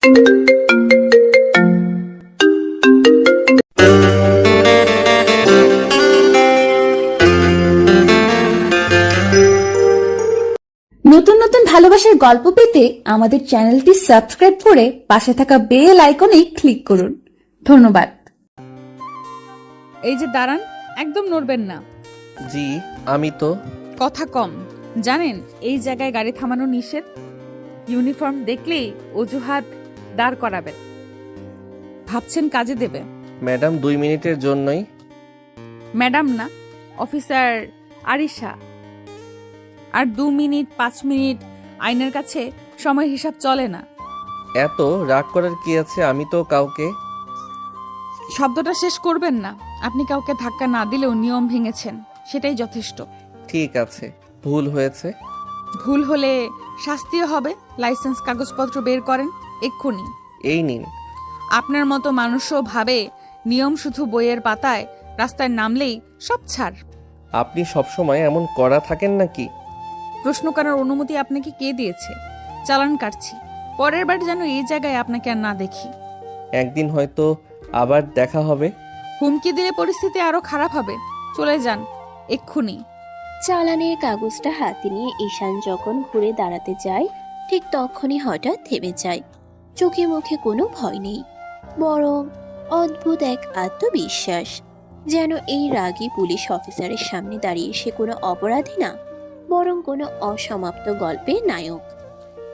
নতুন নতুন ভালোবাসার গল্প পেতে আমাদের চ্যানেলটি সাবস্ক্রাইব করে পাশে থাকা বেল আইকনে ক্লিক করুন। ধন্যবাদ। এই যে দাঁড়ান, একদম নড়বেন না। জি, আমি তো। কথা কম। জানেন এই জায়গায় গাড়ি থামানো নিষেধ। ইউনিফর্ম দেখলেই অজুহাত দাঁড় করাবেন। ভাবছেন কাজে দেবে? ম্যাডাম 2 মিনিটের জন্যই। ম্যাডাম না, অফিসার আরিশা। আর 2 মিনিট 5 মিনিট আইনের কাছে সময় হিসাব চলে না। এত রাগ করার কি আছে? আমি তো কাউকে। শব্দটা শেষ করবেন না। আপনি কাউকে ধাক্কা না দিলেও নিয়ম ভেঙেছেন, সেটাই যথেষ্ট। ঠিক আছে, ভুল হয়েছে। ভুল হলে শাস্তিও হবে। লাইসেন্স কাগজপত্র বের করেন এক্ষুনি। এই নিন। আপনার মতো মানুষও ভাবে নিয়ম শুধু বইয়ের পাতায়, রাস্তায় নামলেই সব ছাড়। আপনি সবসময় এমন করা থাকেন নাকি? প্রশ্ন করার অনুমতি আপনাকে কে দিয়েছে? চালান কাটছি। পরের বার যেন এই জায়গায় আপনাকে আর না দেখি। একদিন হয়তো আবার দেখা হবে। হুমকি দিলে পরিস্থিতি আরো খারাপ হবে। চলে যান এক্ষুনি। চালানের কাগজটা হাতে নিয়ে ঈশান যখন ঘুরে দাঁড়াতে যায়, ঠিক তখনই হঠাৎ থেমে যায়। চোখে মুখে কোনো ভয় নেই, বরং অদ্ভুত এক আত্মবিশ্বাস। যেন এই রাগী পুলিশ অফিসারের সামনে দাঁড়িয়ে সে কোনো অপরাধী না, বরং কোনো অসমাপ্ত গল্পের নায়ক।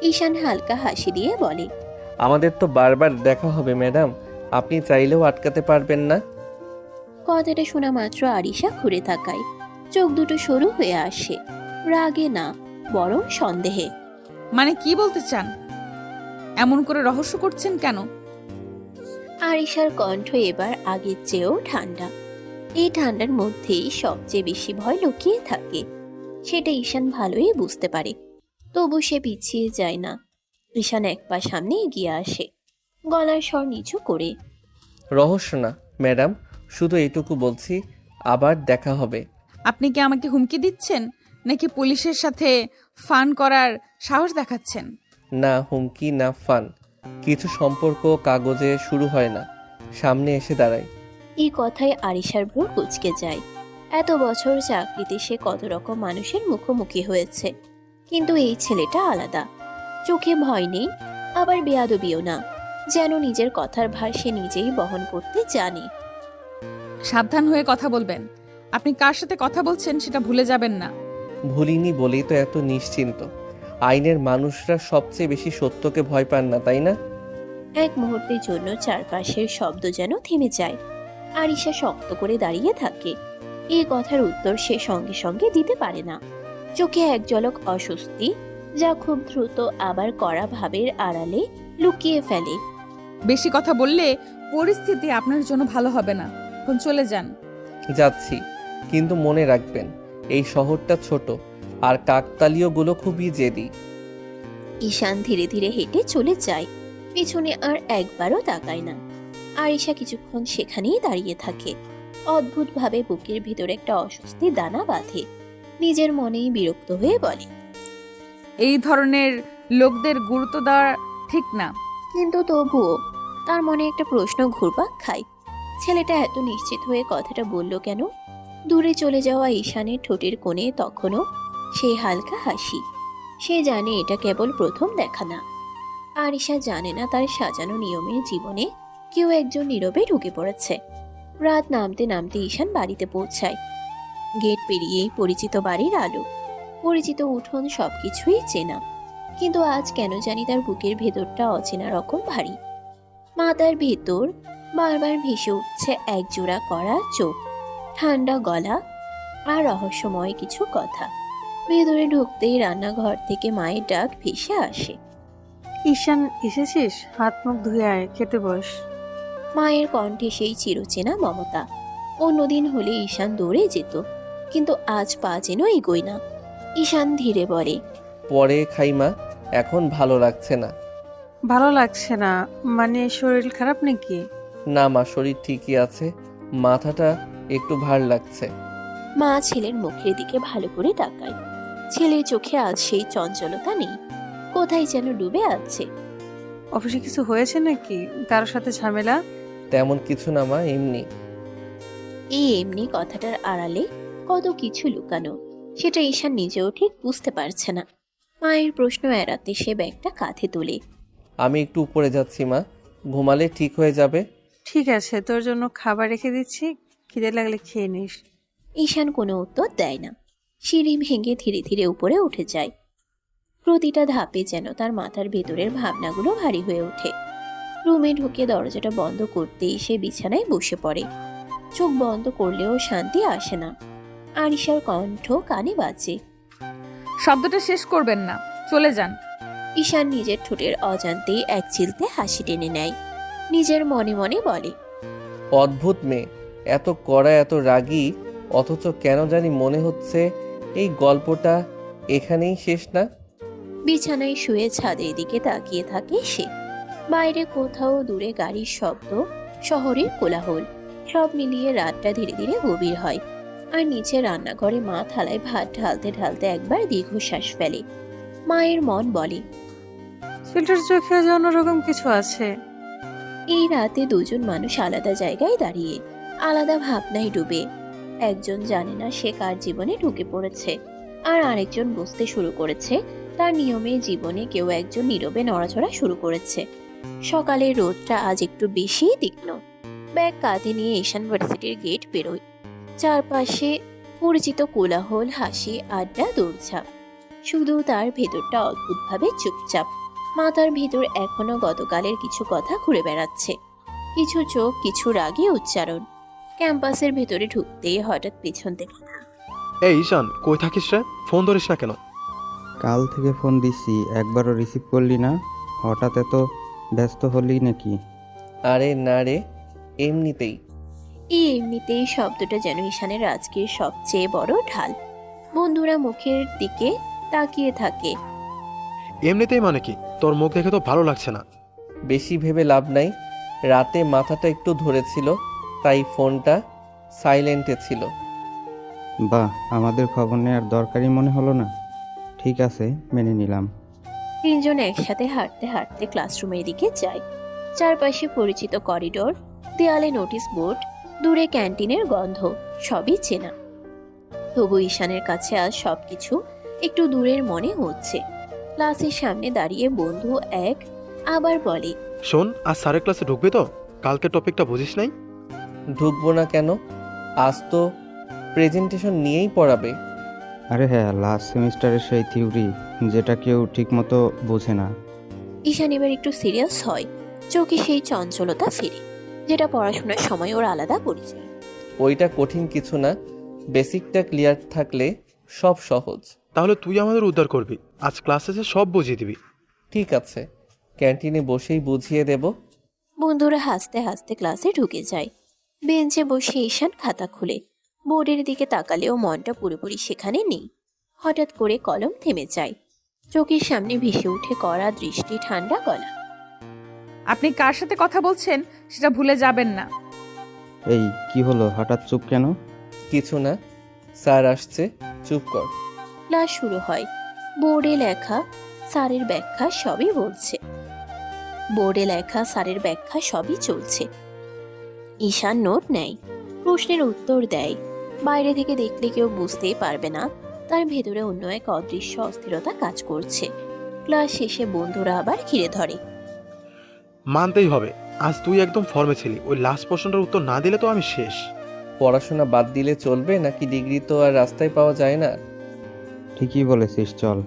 ঈশান হালকা হাসি দিয়ে বলে, আমাদের তো বারবার দেখা হবে ম্যাডাম, আপনি চাইলেও আটকাতে পারবেন না। কথাটা শোনা মাত্র আরিশা ঘুরে তাকায়। চোখ দুটো সরু হয়ে আসে, রাগে না বরং সন্দেহে। মানে কি বলতে চান? এমন করে রহস্য করছেন কেন? আরিশার কণ্ঠ এবার আগের চেয়েও ঠান্ডা। এই ঠান্ডার মধ্যেই সবচেয়ে বেশি ভয় লুকিয়ে থাকে, সেটা ঈশান ভালোই বুঝতে পারে। তবু সে পিছিয়ে যায় না। ঈশান এক পা সামনে এগিয়ে আসে, গলার স্বর নিচু করে। রহস্য না ম্যাডাম, শুধু এইটুকু বলছি, আবার দেখা হবে। আপনি কি আমাকে হুমকি দিচ্ছেন, নাকি পুলিশের সাথে ফান করার সাহস দেখাচ্ছেন? না হুমকি, না ফান। কিছু সম্পর্ক কাগজে শুরু হয় না, সামনে এসে দাঁড়ায়। এই কথায় আরিশার ভ্রু কুঁচকে যায়। এত বছর চাকরিতে সে কত রকম মানুষের মুখোমুখি হয়েছে, কিন্তু এই ছেলেটা আলাদা। চোখে ভয় নেই, আবার বেয়াদবিও না। যেন নিজের কথার ভার সে নিজেই বহন করতে জানে। সাবধান হয়ে কথা বলবেন। আপনি কার সাথে কথা বলছেন সেটা ভুলে যাবেন না। ভুলিনি বলেই তো এত নিশ্চিন্ত। আইনের মানুষরা সবচেয়ে বেশি সত্যকে ভয় পান না, তাই না? এক মুহূর্তের জন্য চারপাশের শব্দ যেন থেমে যায়। আরিশা শক্ত করে দাঁড়িয়ে থাকে। এই কথার উত্তর সে সঙ্গে সঙ্গে দিতে পারে না। চোখে এক ঝলক অস্বস্তি, যা খুব দ্রুত আবার কড়া ভাবের আড়ালে লুকিয়ে ফেলে। বেশি কথা বললে পরিস্থিতি আপনার জন্য ভালো হবে না। এখন চলে যান। যাচ্ছি, কিন্তু মনে রাখবেন এই শহরটা ছোট, আর কাকতালীয়গুলো খুবই জেদি। ঈশান ধীরে ধীরে হেঁটে চলে যায়, পিছনে আর একবারও তাকায় না। আরিশা কিছুক্ষণ সেখানেই দাঁড়িয়ে থাকে। অদ্ভুতভাবে বুকের ভিতর একটা অস্বস্তি দানা বাঁধে। নিজের মনেই বিরক্ত হয়ে বলে, এই ধরনের লোকদের গুরুত্ব দেওয়া ঠিক না। কিন্তু তবুও তার মনে একটা প্রশ্ন ঘুরপাক খায়। ছেলেটা এত নিশ্চিত হয়ে কথাটা বলল কেন? দূরে চলে যাওয়া ঈশানের ঠোঁটের কোণে তখনও সেই হালকা হাসি। সে জানে এটা কেবল প্রথম দেখা না। আরিশা জানে না তার সাজানো নিয়মের জীবনে কেউ একজন নীরবে ঢুকে পড়েছে। রাত নামতে নামতে ঈশান বাড়িতে পৌঁছায়। গেট পেরিয়েই পরিচিত বাড়ির আলো, পরিচিত উঠোন, সবকিছুই চেনা। কিন্তু আজ কেন জানি তার বুকের ভেতরটা অচেনা রকম ভারী। মাথার ভেতর বারবার ভেসে উঠছে এক জোড়া করা চোখ, ঠান্ডা গলা আর রহস্যময় কিছু কথা। ভেতরে ঢুকতেই রান্নাঘর থেকে মায়ের ডাক ভেসে আসে, ঈশান এসেছিস? হাত মুখ ধুয়ে আয়, খেতে বস। মায়ের কণ্ঠে সেই চিরচেনা মমতা। অন্যদিন হলে ঈশান দৌড়ে যেত, কিন্তু আজ পা যেন এগোয় না। ঈশান ধীরে বলে, পরে খাই মা, এখন ভালো লাগছে না। ভালো লাগছে না মানে শরীর খারাপ নাকি? না মা, শরীর ঠিকই আছে, মাথাটা একটু ভার লাগছে। মা ছেলের মুখের দিকে ভালো করে তাকায়। ছেলের চোখে আজ সেই চঞ্চলতা নেই, কোথায় যেন ডুবে আছে। অফিসে কিছু হয়েছে নাকি? কারোর সাথে ঝামেলা? তেমন কিছু না মা, এমনি। এই এমনি কথাটার আড়ালে কত কিছু লুকানো, সেটা ঈশান নিজেও ঠিক বুঝতে পারছে না। মায়ের প্রশ্ন এড়াতে সে ব্যাগটা কাঁধে তোলে। আমি একটু উপরে যাচ্ছি মা, ঘুমালে ঠিক হয়ে যাবে। ঠিক আছে, তোর জন্য খাবার রেখে দিচ্ছি, খিদে লাগলে খেয়ে নিস। ঈশান কোনো উত্তর দেয় না। সিঁড়ি ভেঙে ধীরে ধীরে উপরে উঠে যায়। প্রতিটা ধাপে যেন তার মাথার ভেতরের ভাবনাগুলো ভারী হয়ে ওঠে। রুমে ঢুকে দরজাটা বন্ধ করতেই সে বিছানায় বসে পড়ে। চোখ বন্ধ করলেও শান্তি আসে না। আরিশার কণ্ঠ কানে বাজে। শব্দটা শেষ করবেন না, চলে যান। ঈশান নিজের ঠোঁটের অজান্তেই এক চিলতে হাসি টেনে নেয়। নিজের মনে মনে বলে, অদ্ভুত মেয়ে, এত কড়া, এত রাগী, অথচ কেন জানি মনে হচ্ছে এই গল্পটা এখানেই শেষ না। বিছানায় শুয়ে ছাদের দিকে তাকিয়ে থাকে সে। বাইরে কোথাও দূরে গাড়ির শব্দ, শহরের কোলাহল, সব মিলিয়ে রাতটা ধীরে ধীরে গভীর হয়। আর নিচে রান্নাঘরে মা থালায় ভাত ঢালতে ঢালতে একবার দীর্ঘশ্বাস ফেলে। মায়ের মন বলে, ফিল্টার চোখে যে অন্যরকম কিছু আছে। এই রাতে দুজন মানুষ আলাদা জায়গায় দাঁড়িয়ে, আলাদা ভাবনায় ডুবে। একজন জানে না সে কার জীবনে ঢুকে পড়েছে, আর আরেকজন বুঝতে শুরু করেছে তার নিয়মে জীবনে কেউ একজন নীরবে নড়াচড়া শুরু করেছে। সকালের রোদটা আজ একটু বেশি তীক্ষ্ণ। ব্যাগ কাঁধে নিয়ে ঈশান ভার্সিটির গেট বেরোয়। চারপাশে পরিচিত কোলাহল, হাসি, আড্ডা, দৌড়ঝাঁপ। শুধু তার ভেতরটা অদ্ভুতভাবে চুপচাপ। মাথার ভিতর এখনো গতকালের কিছু কথা ঘুরে বেড়াচ্ছে। কিছু চোখ, কিছু রাগী উচ্চারণ। ক্যাম্পাসের ভেতরে ঢুকতেই হঠাৎ পেছন থেকে, এই ঈশান, কই থাকিস রে? ফোন ধরিস না কেন? কাল থেকে ফোন দিচ্ছি, একবারও রিসিভ করলি না। হঠাৎ এত ব্যস্ত হলি নাকি? আরে না রে, এমনিতেই। এই এমনিতেই শব্দটা যেন ঈশানের আজকের সবচেয়ে বড় ঢাল। বন্ধুরা মুখের দিকে তাকিয়ে থাকে। এমনিতেই মানে কি? তোর মুখ দেখে তো ভালো লাগছে না। বেশি ভেবে লাভ নাই, রাতে মাথাটা একটু ধরেছিল, তাই ফোনটা সাইলেন্টে ছিল। বাহ, আমাদের খবর নেওয়ার দরকারই মনে হলো না। ঠিক আছে, মেনে নিলাম। তিনজন একসাথে হাঁটতে হাঁটতে ক্লাসরুমের দিকে যায়। চারপাশে পরিচিত করিডোর, দেয়ালে নোটিশ বোর্ড, দূরে ক্যান্টিনের গন্ধ, সবই চেনা। তবু ঈশানের কাছে আজ সবকিছু একটু দূরের মনে হচ্ছে। ক্লাসের সামনে দাঁড়িয়ে বন্ধু এক আবার বলে, শোন, আজ স্যারের ক্লাসে ঢুকবি তো? কালকে টপিকটা বুঝিস নাই? ঢুকবো না কেন? আজ তো প্রেজেন্টেশন নিয়েই পড়াবে। আরে হ্যাঁ, লাস্ট সেমিস্টারের সেই থিওরি যেটা কেউ ঠিকমতো বোঝে না। ঈশান এবার একটু সিরিয়াস হয়। চোখে সেই চঞ্চলতা ফিরে, যেটা পড়াশোনার সময় ওর আলাদা পরিচয়। ওইটা কঠিন কিছু না, বেসিকটা ক্লিয়ার থাকলে সব সহজ। তাহলে তুই আমাদের উদ্ধার করবি। আজ ক্লাসে এসে সব বুঝিয়ে দিবি। ঠিক আছে, ক্যান্টিনে বসেই বুঝিয়ে দেব। বন্ধুরা হাসতে হাসতে ক্লাসে ঢুকে যায়। বেঞ্চে বসে ঈশান খাতা খুলে বোর্ডের দিকে তাকালেও মনটা পুরোপুরি সেখানে নেই। হঠাৎ করে কলম থেমে যায়। চোখের সামনে ভেসে উঠে কড়া দৃষ্টি, ঠান্ডা গলা। আপনি কার সাথে কথা বলছেন সেটা ভুলে যাবেন না। এই কি হলো, হঠাৎ চুপ কেন? কিছু না, স্যার আসছে, চুপ কর। ক্লাস শুরু হয়। বোর্ডে লেখা স্যারের ব্যাখ্যা সবই বলছে। বোর্ডে লেখা স্যারের ব্যাখ্যা সবই চলছে। ঈশান নোট নেয়, প্রশ্নের উত্তর দেয়। বাইরে থেকে দেখলে কেউ বুঝতেই পারবে না তার ভেতরে অন্য এক অদৃশ্য অস্থিরতা কাজ করছে। ক্লাস শেষে বন্ধুরা আবার ঘিরে ধরে। মানতেই হবে, আজ তুই একদম ফর্মে ছিলি। ওই লাস্ট প্রশ্নটার উত্তর না দিলে তো আমি শেষ। পড়াশোনা বাদ দিলে চলবে নাকি? ডিগ্রি তো আর রাস্তায় পাওয়া যায় না। ঠিকই বলেছিস, চল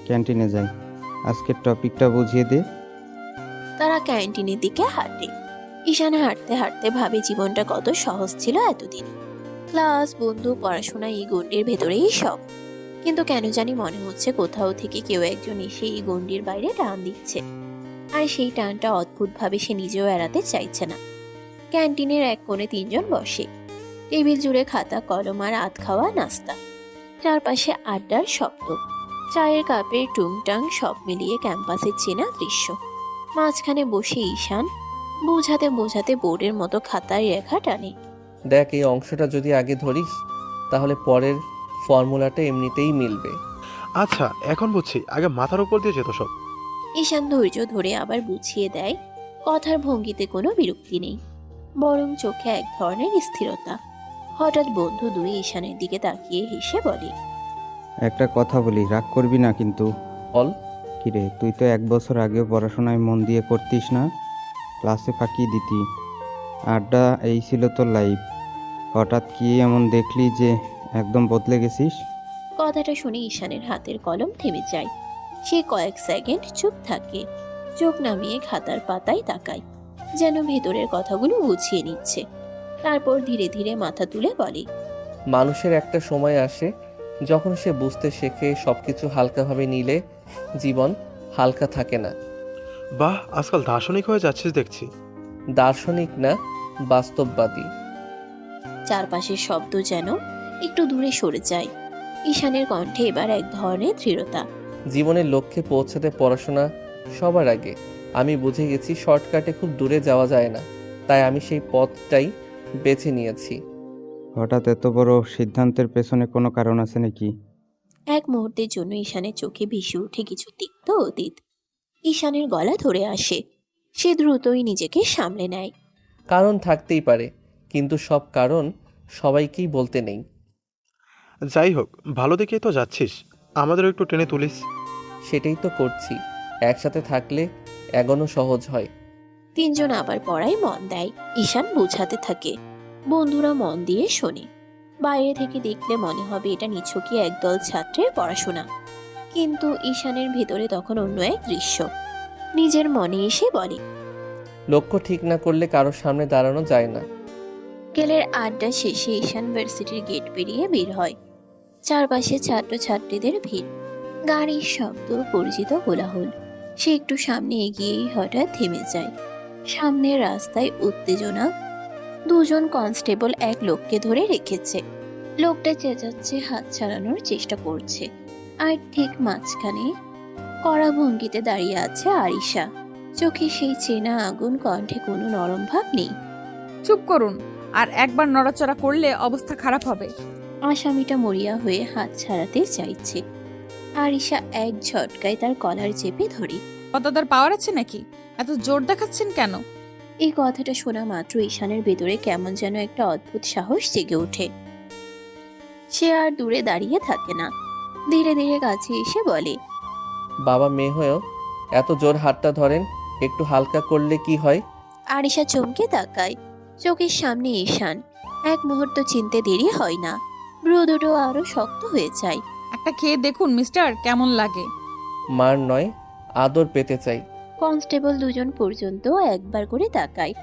ক্যান্টিনে যাই, আজকের টপিকটা বুঝিয়ে দে। তারা ক্যান্টিনের দিকে হাঁটে। ঈশান হাঁটতে হাঁটতে ভাবে জীবনটা কত সহজ ছিল এতদিন। ক্লাস, বন্ধু, পড়াশোনা, এই গণ্ডির ভেতরেই সব। কিন্তু কেন জানি মনে হচ্ছে কোথাও থেকে কেউ একজন এসে এই গণ্ডির বাইরে টান দিচ্ছে। আর সেই টানটা অদ্ভুতভাবে সে নিজেও এড়াতে চাইছে না। ক্যান্টিনের এক কোণে তিনজন বসে। টেবিল জুড়ে খাতা, কলম আর আধ খাওয়া নাস্তা। চারপাশে আড্ডার শব্দ, চায়ের কাপের টুংটাং, সব মিলিয়ে ক্যাম্পাসের চেনা দৃশ্য। মাঝখানে বসে ঈশান বোঝাতে বোঝাতে বোর্ডের মতো খাতায় রেখা টানে। দেখ, এই অংশটা যদি আগে ধরিস তাহলে পরের ফর্মুলাটা এমনিতেই মিলবে। আচ্ছা, এখন বুঝছি, আগে মাথার উপর দিয়ে যেত সব। ঈশান ধৈর্য ধরে আবার বুঝিয়ে দেয়, কথার ভঙ্গিতে কোনো বিরক্তি নেই, বরং চোখে এক ধরনের স্থিরতা। হঠাৎ বন্ধু দুই ঈশানের দিকে তাকিয়ে হেসে বলে, একটা কথা বলি, রাগ করবি না কিন্তু। বল। কিরে, তুই তো 1 বছর আগেও পড়াশোনায় মন দিয়ে করতিস না, ক্লাসে ফাঁকি দিতি, আড্ডা, এই ছিল তোর লাইফ। হঠাৎ কি এমন দেখলি যে একদম বদলে গেছিস? কথাটা শুনে ঈশানের হাতের কলম থেমে যায়। সে কয়েক সেকেন্ড চুপ থাকে, চোখ নামিয়ে খাতার পাতায় তাকায়, যেন ভেতরের কথাগুলো গুছিয়ে নিচ্ছে। তারপর ধীরে ধীরে মাথা তুলে বলে, মানুষের একটা সময় আসে যখন সে বুঝতে শেখে সবকিছু হালকাভাবে নিলে জীবন হালকা থাকে না। বাহ, আজকাল দার্শনিক হয়ে যাচ্ছিস দেখছি। দার্শনিক না, বাস্তববাদী। চারপাশের শব্দ যেন একটু দূরে সরে যায়। ঈশানের কণ্ঠে এবার এক ধরনের দৃঢ়তা। জীবনের লক্ষ্যে পৌঁছাতে পড়াশোনা সবার আগে। আমি বুঝে গেছি শর্টকাটে খুব দূরে যাওয়া যায় না, তাই আমি সেই পথটাই বেছে নিয়েছি। হঠাৎ এত বড় সিদ্ধান্তের পেছনে কোনো কারণ আছে নাকি? এক মুহূর্তের জন্য ঈশানের চোখে ভেসে ওঠে কিছু তিক্ত অতীত। ঈশানের গলা ধরে আসে। সে দ্রুতই নিজেকে সামলে নেয়। কারণ থাকতেই পারে, কিন্তু সব কারণ সবাইকেই বলতে নেই। যাই হোক, ভালো দিকেই তো যাচ্ছিস, আমাদেরও একটু টেনে তুলিস। সেটাই তো করছি। একসাথে থাকলে এগোনো সহজ হয়। তিনজন আবার পড়ায় মন দেয়। ঈশান বোঝাতে থাকে, বন্ধুরা মন দিয়ে শোনে। বাইরে থেকে দেখলে মনে হবে এটা নিছকই একদল ছাত্রের পড়াশোনা, কিন্তু ঈশানের ভেতরে তখন অন্য এক দৃশ্য। নিজের মনে এসে বলে, লক্ষ্য ঠিক না করলে কারোর সামনে দাঁড়ানো যায় না। বিকেলের আড্ডা শেষে ঈশান ভার্সিটির গেট পেরিয়ে বের হয়। চারপাশে ছাত্রছাত্রীদের ভিড়, গাড়ির শব্দ, পরিচিত কোলাহল। সে একটু সামনে এগিয়েই হঠাৎ থেমে যায়। সামনের রাস্তায় উত্তেজনা। দুজন কনস্টেবল এক লোককে ধরে রেখেছে। লোকটা চেঁচাচ্ছে, হাত ছাড়ানোর চেষ্টা করছে। আর ঠিক মাঝখানে কড়া ভঙ্গিতে দাঁড়িয়ে আছে আরিশা। চোখে সেই চেনা আগুন, কণ্ঠে কোনো নরম ভাব নেই। চুপ করুন, আর একবার নড়াচড়া করলে অবস্থা খারাপ হবে। আসামিটা মরিয়া হয়ে হাত ছাড়াতে চাইছে। আরিশা এক ঝটকায় তার কলার চেপে ধরে। কতদার পাওয়ার আছে নাকি? এত জোর দেখাচ্ছেন কেন? এই কথাটা শোনা মাত্র ঈশানের ভেতরে কেমন যেন একটা অদ্ভুত সাহস জেগে ওঠে। সে আর দূরে দাঁড়িয়ে থাকে না, ধীরে ধীরে কাছে এসে বলে, বাবা মেয়ে হয়েও এত জোর হাতটা ধরেন, একটু হালকা করলে কি হয়? আরিশা চমকে তাকায়। চোখের সামনে ঈশান। এক মুহূর্ত চিনতে দেরি হয় না, ভ্রু দুটো আরো শক্ত হয়ে যায়। একটা খেয়ে দেখুন মিস্টার, কেমন লাগে। মার নয়, আদর পেতে চাই। কনস্টেবল দুজন পর্যন্ত একবার করে তাকায়।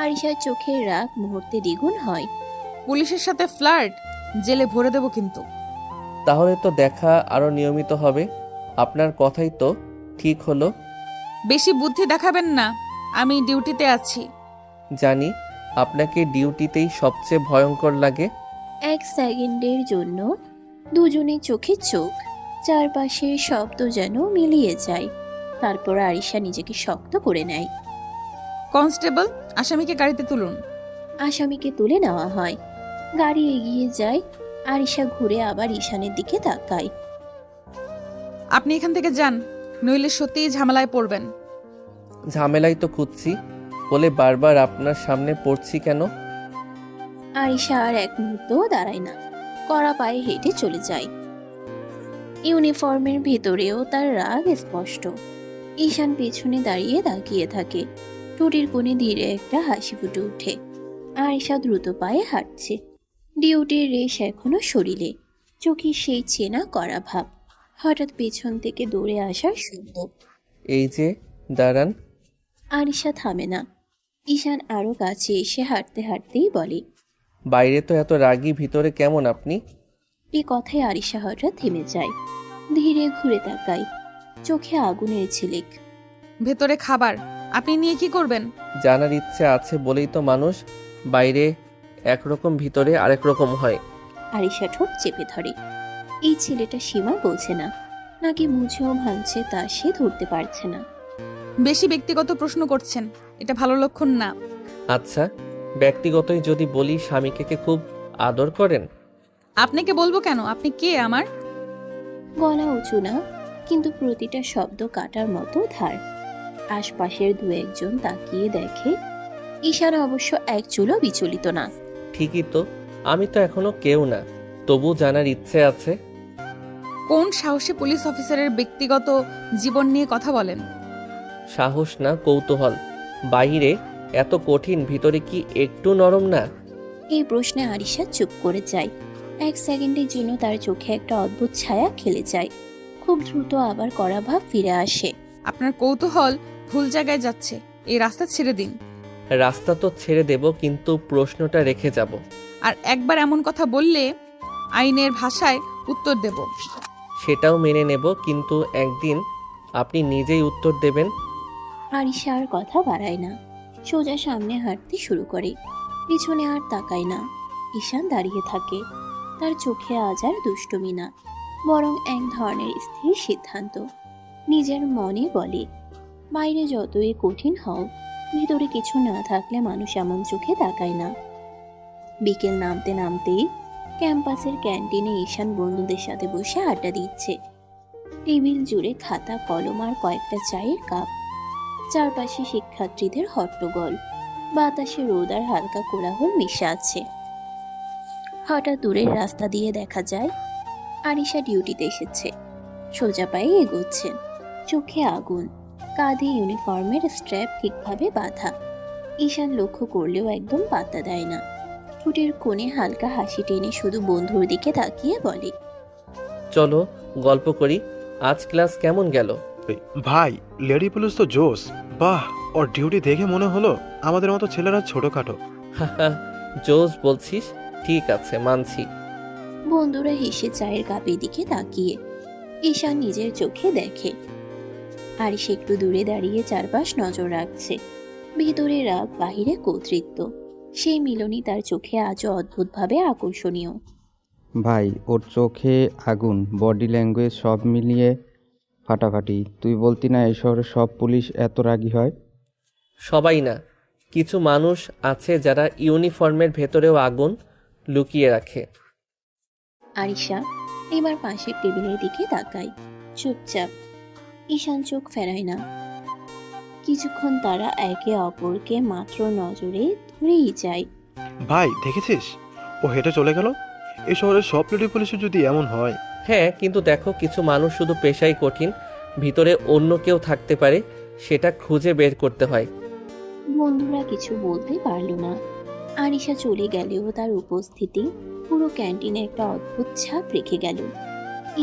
আরিশার চোখের রাগ মুহূর্তে দ্বিগুণ হয়। পুলিশের সাথে ফ্লার্ট, জেলে ভরে দেব কিন্তু। তাহলে তো দেখা আরো নিয়মিত হবে। আপনার কথাই তো ঠিক হলো। বেশি বুদ্ধি দেখাবেন না, আমি ডিউটিতে আছি। জানি আপনাকে ডিউটিতেই সবচেয়ে ভয়ঙ্কর লাগে। এক সেকেন্ডের জন্য দুজনের চোখে চোখ, চারপাশের শব্দ যেন মিলিয়ে যায়। তারপর আরিশা নিজেকে শক্ত করে নেয়। কনস্টেবল, আসামিকে গাড়িতে তুলুন। আসামিকে তুলে নেওয়া হয়। গাড়ি এগিয়ে যায়। আরিশা ঘুরে আবার ঈশানের দিকে তাকায়। আপনি এখান থেকে যান, নইলে সত্যিই ঝামেলায় পড়বেন। ঝামেলাই তো খুঁজছি, বলে বারবার আপনার সামনে পড়ছি কেন? আরিশা আর এক মুহূর্তও দাঁড়ায় না, কড়া পায়ে হেঁটে চলে যায়। ইউনিফর্মের ভেতরেও তার রাগ স্পষ্ট। ঈশান পেছনে দাঁড়িয়ে তাকিয়ে থাকে। টুটির কোণে ধীরে একটা হাসি ফুটে ওঠে। আরিশা দ্রুত পায়ে হাঁটছে। ডিউটির রেশ এখনো শরীরে, চোখে সেই চেনা কড়া ভাব। হঠাৎ পেছন থেকে দৌড়ে আসার শব্দ। এই যে, দাঁড়ান। আরিশা থামে না। ঈশান আরো কাছে এসে হাঁটতে হাঁটতেই বলে, বাইরে তো এত রাগী, ভিতরে কেমন আপনি? এই কথায় আরিশা হঠাৎ থেমে যায়। ধীরে ঘুরে তাকায়, চোখে আগুনের ঝিলিক। ভেতরে খাবার, আপনি নিয়ে কি করবেন? জানার ইচ্ছে আছে বলেই তো মানুষ বাইরে একরকম ভিতরে আরেক রকম হয়। আরিশা ঠোঁট চেপে ধরে। এই ছেলেটা সীমা বোঝে না, নাকি মুছেও ভাঙছে তা সে ধরতে পারছে না। বেশি ব্যক্তিগত প্রশ্ন করছেন, এটা ভালো লক্ষণ না। আচ্ছা, ব্যক্তিগতই যদি বলি, স্বামীকে কে খুব আদর করেন? আপনাকে বলবো কেন? আপনি কে আমার? গলা উঁচু না, কিন্তু প্রতিটা শব্দ কাটার মতো ধার। আশপাশের দু একজন তাকিয়ে দেখে, ঈশান অবশ্য এক চুলও বিচলিত না। ঠিকই তো, আমি তো এখনো কেউ না, তবু জানার ইচ্ছে আছে। কোন সাহসী পুলিশ অফিসারের ব্যক্তিগত জীবন নিয়ে কথা বলেন? সাহস না, কৌতূহল। বাইরে এত কঠিন, ভিতরে কি একটু নরম না? এই প্রশ্নে আরিশা চুপ করে যায়। এক সেকেন্ডের জন্য তার চোখে একটা অদ্ভুত ছায়া খেলে যায়। খুব দ্রুত আবার কড়া ভাব ফিরে আসে। আপনার কৌতূহল ভুল জায়গায় যাচ্ছে, এই রাস্তা ছেড়ে দিন। রাস্তা তো ছেড়ে দেব, কিন্তু প্রশ্নটা রেখে যাব। আর একবার এমন কথা বললে আইনের ভাষায় উত্তর দেব। সেটাও মেনে নেব, কিন্তু একদিন আপনি নিজেই উত্তর দেবেন। আরিশা আর কথা বাড়ায় না, সোজা সামনে হাঁটতে শুরু করে। পিছনে আর তাকায় না। ঈশান দাঁড়িয়ে থাকে। তার চোখে আজ আর দুষ্টুমি না, বরং এক ধরনের স্থির সিদ্ধান্ত। নিজের মনে বলে, বাইরে যতই কঠিন হও, ভিতরে কিছু না থাকলে মানুষ এমন চোখে তাকায় না। বিকেল নামতে নামতেই ক্যাম্পাসের ক্যান্টিনে ঈশান বন্ধুদের সাথে বসে আড্ডা দিচ্ছে। টেবিল জুড়ে খাতা, কলম আর কয়েকটা চায়ের কাপ। চারপাশে শিক্ষার্থীদের হট্টগোল, বাতাসে রোদ আর হালকা কোলাহল মিশে আছে। হঠাৎ দূরের রাস্তা দিয়ে দেখা যায় আরিশা ডিউটিতে এসেছে। সোজা পায়ে এগোচ্ছেন, চোখে আগুন, কাঁধে ইউনিফর্মের স্ট্র্যাপ ঠিকভাবে বাঁধা। ঈশান লক্ষ্য করলেও একদম পাত্তা দেয় না। ঠোঁটের কোণে হালকা হাসি টেনে শুধু বন্ধুর দিকে তাকিয়ে বলে, চলো গল্প করি, আজ ক্লাস কেমন গেল? ভাই, লেডি পুলিশ তো জোস। বাহ, ওর ডিউটি দেখে মনে হলো আমাদের মতো ছেলেরা ছোটখাটো। হাহা, জোস বলছিস? ঠিক আছে, মানছি। বন্ধুরা হেসে চায়ের কাপের দিকে তাকিয়ে ঈশান নিজের চোখে দেখে আরিশ একটু দূরে দাঁড়িয়ে চারপাশ নজর রাখছে। ভিতরে রাগ, বাহিরে কর্তৃত্ব। সেই মিলনই তার চোখে আজও অদ্ভুতভাবে আকর্ষণীয়। ভাই, ওর চোখে আগুন, বডি ল্যাঙ্গুয়েজ সব মিলিয়ে ফাটাফাটি। তুই বলতি না এই শহরে সব পুলিশ এত রাগী হয়? সবাই না, কিছু মানুষ আছে যারা ইউনিফর্মের ভেতরেও আগুন লুকিয়ে রাখে। আরিশা এবার পাশের টেবিলের দিকে তাকায়, চুপচাপ। ঈশান চোখ ফেরায় না। কিছুক্ষণ তারা একে অপরকে মাত্র নজরে ধরেই যায়। ভাই দেখেছিস, ও হেঁটে চলে গেল। এই শহরের সব লেডি পুলিশও যদি এমন হয়। হ্যাঁ, কিন্তু দেখো, কিছু মানুষ শুধু পেশাই কঠিন, ভিতরে অন্য কেউ থাকতে পারে, সেটা খুঁজে বের করতে হয়। বন্ধুরা কিছু বলতে পারল না। আরিশা চলে গেলেও তার উপস্থিতি পুরো ক্যান্টিনে একটা অদ্ভুত ছাপ রেখে গেল।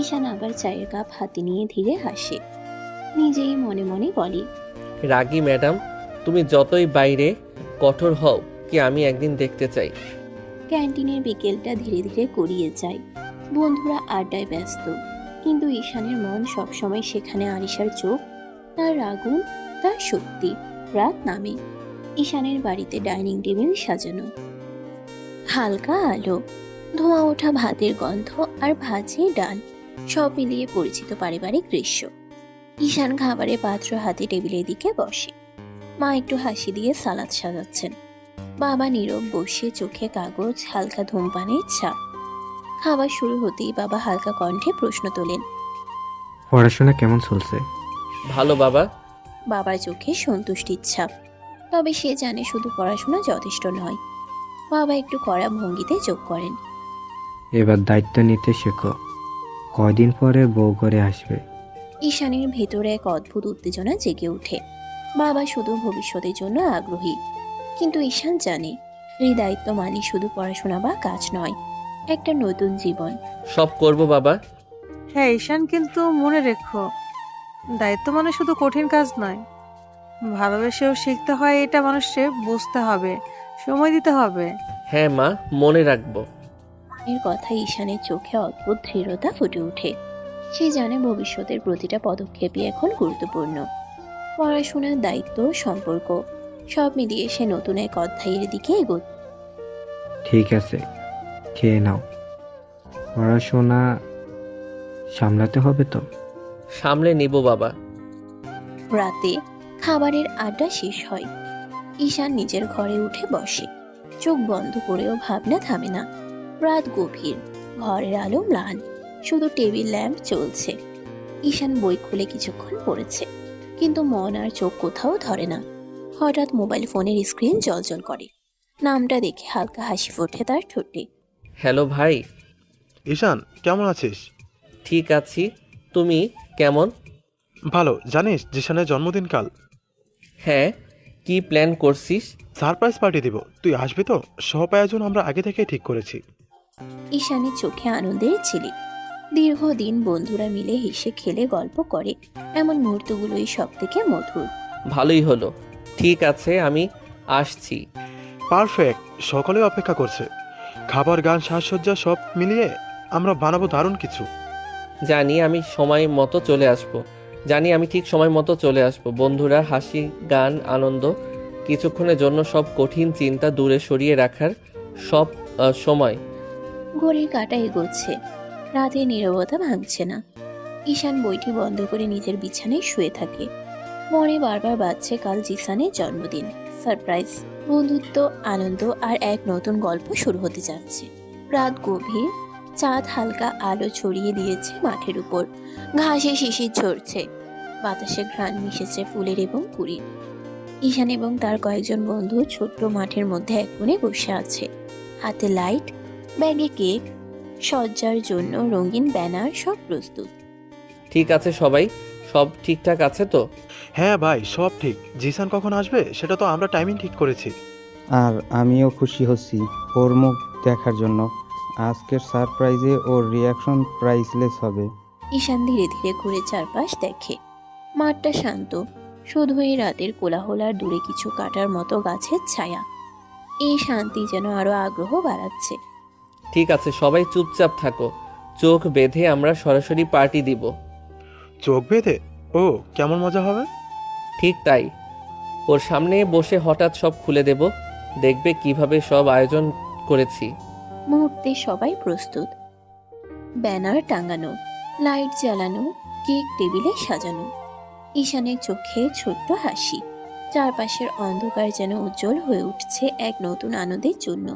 ঈশান আবার চায়ের কাপ হাতে নিয়ে ধীরে হাসে। নিজেই মনে মনে বলে, রাগী ম্যাডাম, তুমি যতই বাইরে কঠোর হও, কি আমি একদিন দেখতে চাই। ক্যান্টিনের বিকেলটা ধীরে ধীরে গড়িয়ে যায়। বন্ধুরা আড্ডায় ব্যস্ত, কিন্তু ঈশানের মন সবসময় সেখানে। আরিশার চোখ, তার আগুন, তার শক্তি। রাত নামে। ঈশানের বাড়িতে ডাইনিং টেবিল সাজানো, হালকা আলো, ধোঁয়া ওঠা ভাতের গন্ধ আর ভাজে ডাল, সব মিলিয়ে পরিচিত পারিবারিক দৃশ্য। ঈশান খাবারের পাত্র হাতে টেবিলের দিকে বসে। মা একটু হাসি দিয়ে সালাদ সাজাচ্ছেন। বাবা নীরব বসে, চোখে কাগজ, হালকা ধূমপানের ছাপ। খাবার শুরু হতেই বাবা হালকা কণ্ঠে প্রশ্ন তোলেন, পড়াশোনা কেমন চলছে? ভালো বাবা। বাবার চোখে সন্তুষ্টির ছাপ। তবে সে জানে শুধু পড়াশোনা যথেষ্ট নয়। বাবা একটু কড়া ভঙ্গিতে যোগ করেন, এবার দায়িত্ব নিতে শেখো, কয়দিন পরে বউ করে আসবে। ঈশানের ভেতরে এক অদ্ভুত উত্তেজনা জেগে ওঠে। বাবা শুধু ভবিষ্যতের জন্য আগ্রহী, কিন্তু ঈশান জানে এই দায়িত্ব মানে শুধু পড়াশোনা বা কাজ নয়, একটা নতুন জীবন। সব করব বাবা। হ্যাঁ ঈশান, কিন্তু মনে রেখো, দায়িত্ব মানে শুধু কঠিন কাজ নয়, ভালোবেসেও শিখতে হয়। এটা মানুষকে বুঝতে হবে, সময় দিতে হবে। হ্যাঁ মা, মনে রাখবো। এর কথা ঈশানের চোখে অদ্ভুত দৃঢ়তা ফুটে ওঠে। সে জানে ভবিষ্যতের প্রতিটা পদক্ষেপই এখন গুরুত্বপূর্ণ। পড়াশোনার দায়িত্ব, সম্পর্ক, সব মিলিয়ে সে নতুন এক অধ্যায়ের দিকে এগোচ্ছে। ঠিক আছে, খেয়ে নাও। পড়াশোনা সামলাতে হবে তো। সামলে নিব বাবা। রাতে খাবারের আড্ডা শেষ হয়। ঈশান নিজের ঘরে উঠে বসে, চোখ বন্ধ করেও ভাবনা থামে না। রাত গভীর, ঘরের আলো ম্লান, শুধু টেবিল ল্যাম্প চলছে। ঈশান বই খুলে কিছুক্ষণ পড়েছে, কিন্তু মন আর চোখ কোথাও ধরে না। হঠাৎ মোবাইল ফোনের স্ক্রিন জ্বলজ্বল করে। নামটা দেখে হালকা হাসি ফোটে তার ঠোঁটে। হ্যালো ভাই। ঈশান, কেমন আছিস? ঠিক আছি, তুমি কেমন? ভালো। জানিস জিশানের জন্মদিন কাল। হ্যাঁ, কি প্ল্যান করছিস? সারপ্রাইজ পার্টি দিব, তুই আসবি তো? সব আয়োজন আমরা আগে থেকেই ঠিক করেছি। ঈশানের চোখে আনন্দের ঝিলিক। দীর্ঘদিন বন্ধুরা মিলে হেসে খেলে গল্প করে, এমন মুহূর্তগুলোই সব থেকে মধুর। ভালোই হলো। ঠিক আছে, আমি আসছি। পারফেক্ট, সকলে অপেক্ষা করছে। খাবার, গান, সাজসজ্জা সব মিলিয়ে আমরা বানাবো দারুণ কিছু। জানি আমি সময় মতো চলে আসব। আমি ঠিক সময় মতো চলে আসব। বন্ধুরা, হাসি, গান, আনন্দ, কিছুক্ষণের জন্য সব কঠিন চিন্তা দূরে সরিয়ে রাখার সব সময়। ঘড়ির কাঁটা এগোচ্ছে, রাতের নীরবতা ভাঙছে না। ঈশান বইটি বন্ধ করে নিজের বিছানায় শুয়ে থাকে। মনে বারবার বাজছে কাল জিসানের জন্মদিন, সারপ্রাইজ, বন্ধুত্ব, আনন্দ আর এক নতুন গল্প শুরু হতে যাচ্ছে। রাত গভীর, চাঁদ হালকা আলো ছড়িয়ে দিয়েছে মাঠের উপর। ঘাসে শিশির ঝরছে, বাতাসে ঘ্রাণ মিশেছে ফুলের এবং কুড়ির। ঈশান এবং তার কয়েকজন বন্ধু ছোট্ট মাঠের মধ্যে এক কোণে বসে আছে। হাতে লাইট, ব্যাগে কেক, সজ্জার জন্য রঙিন ব্যানার, সব প্রস্তুত। ঠিক আছে সবাই, সব ঠিকঠাক আছে তো? হ্যাঁ ভাই, সব ঠিক। জিসান কখন আসবে সেটা তো আমরা টাইমিং ঠিক করেছি। আর আমিও খুশি হচ্ছি ওর মুখ দেখার জন্য। আজকের সারপ্রাইজে ওর রিয়াকশন প্রাইসলেস হবে। ঈশান ধীরে ধীরে ঘুরে চারপাশ দেখে। মাঠটা শান্ত, শুধু এই রাতের কোলাহল আর দূরে কিছু কাটার মতো গাছের ছায়া। এই শান্তি যেন আরো আগ্রহ বাড়াচ্ছে। ঠিক আছে, সবাই চুপচাপ থাকো। চোখ বেঁধে আমরা সরাসরি পার্টি দিব। চোখ বেঁধে? ও, কেমন মজা হবে। ঠিক তাই। ওর সামনে বসে হঠাৎ সব খুলে দেব, দেখবে কিভাবে সব আয়োজন করেছি। মুহূর্তে সবাই প্রস্তুত। ব্যানার টাঙানো, লাইট জ্বালানো, কেক টেবিলে সাজানো। ঈশানের চোখে ছোট্ট হাসি। চারপাশের অন্ধকার যেন উজ্জ্বল হয়ে উঠছে এক নতুন আনন্দের জন্য।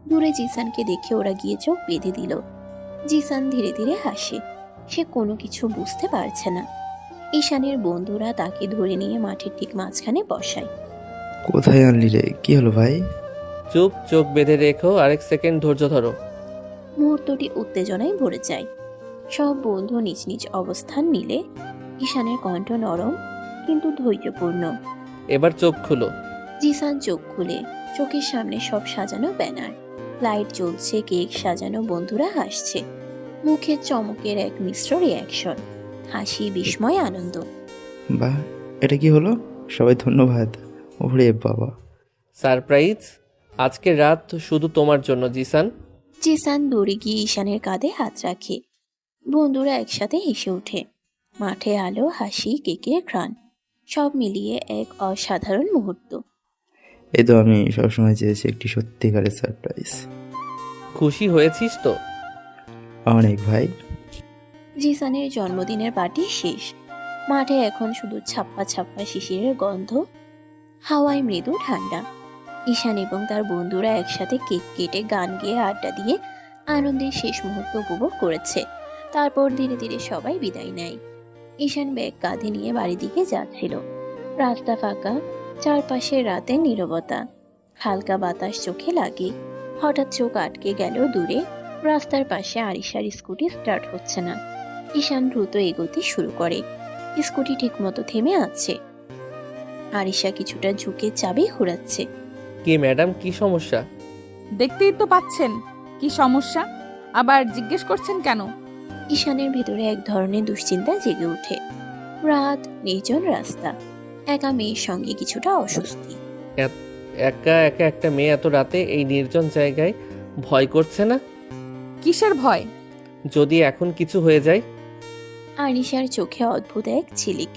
দূরে জিসানকে দেখে ওরা গিয়ে চোখ বেঁধে দিল। জিসান ধীরে ধীরে হাসে। সে কোনো কিছু বুঝতে পারছে না। ঈশানের বন্ধুরা তাকে ধরে নিয়ে মাঠের ঠিক মাঝখানে বসায়। কোথায় আনলি রে? কি হলো ভাই? চুপ, চোখ বেঁধে রেখো, আরেক সেকেন্ড ধৈর্য ধরো। মুহূর্তটি উত্তেজনায় ভরে যায়। সব বন্ধু নিজ নিজ অবস্থান নিলে ঈশানের কণ্ঠ নরম কিন্তু ধৈর্যপূর্ণ। এবার চোখ খুলো। জিসান চোখ খুলে, চোখের সামনে সব সাজানো ব্যানার, লাইট জ্বলছে, কেক সাজানো, বন্ধুরা হাসছে। মুখের চমকের এক মিশ্র রিয়াকশন, হাসি, বিস্ময়, আনন্দ। বাহ, এটা কি হলো? সবাই ধন্যবাদ। ওরে বাবা। সারপ্রাইজ আজকের রাত শুধু তোমার জন্য জিসান। জিসান দৌড়ে গিয়ে ঈশানের কাঁধে হাত রাখে। বন্ধুরা একসাথে হেসে ওঠে। মাঠে আলো, হাসি, কেকের ঘ্রাণ, সব মিলিয়ে এক অসাধারণ মুহূর্ত। এই তো আমি সবসময় চেয়েছি একটি সত্যিকারের সারপ্রাইজ। খুশি হয়েছিস তো? অনেক ভাই। জিসানের জন্মদিনের পার্টি শেষ। মাঠে এখন শুধু ছাপ্পা ছাপ্পা শিশিরের গন্ধ, হাওয়ায় মৃদু ঠান্ডা। ঈশান এবং তার বন্ধুরা একসাথে কেক কেটে, গান গেয়ে, আড্ডা দিয়ে আনন্দের শেষ মুহূর্ত উপভোগ করেছে। তারপর ধীরে ধীরে সবাই বিদায় নেয়। ঈশান ব্যাগ কাঁধে নিয়ে বাড়ির দিকে যাচ্ছিল। রাস্তা ফাঁকা, চারপাশে রাতের নীরবতা, হালকা বাতাস চোখে লাগে। হঠাৎ চোখ আটকে গেল দূরে। রাস্তার পাশে আরিশার স্কুটি স্টার্ট হচ্ছে না। ঈশান দ্রুত এগোতে শুরু করে। স্কুটি ঠিকমতো থেমে আছে। আরিশা কিছুটা ঝুঁকে চাবি ঘোরাচ্ছে। কি ম্যাডাম, কি সমস্যা? দেখতেই তো পাচ্ছেন কি সমস্যা, আবার জিজ্ঞেস করছেন কেন? ঈশানের ভেতরে এক ধরনের দুশ্চিন্তা জেগে ওঠে। রাত, নির্জন রাস্তা, একা মেয়ের সঙ্গে কিছুটা অস্বস্তি। একা একা একটা মেয়ে এত রাতে এই নির্জন জায়গায় ভয় করছে না? কিসের ভয়? যদি এখন কিছু হয়ে যায়? আরিশার চোখে অদ্ভুত এক ঝিলিক।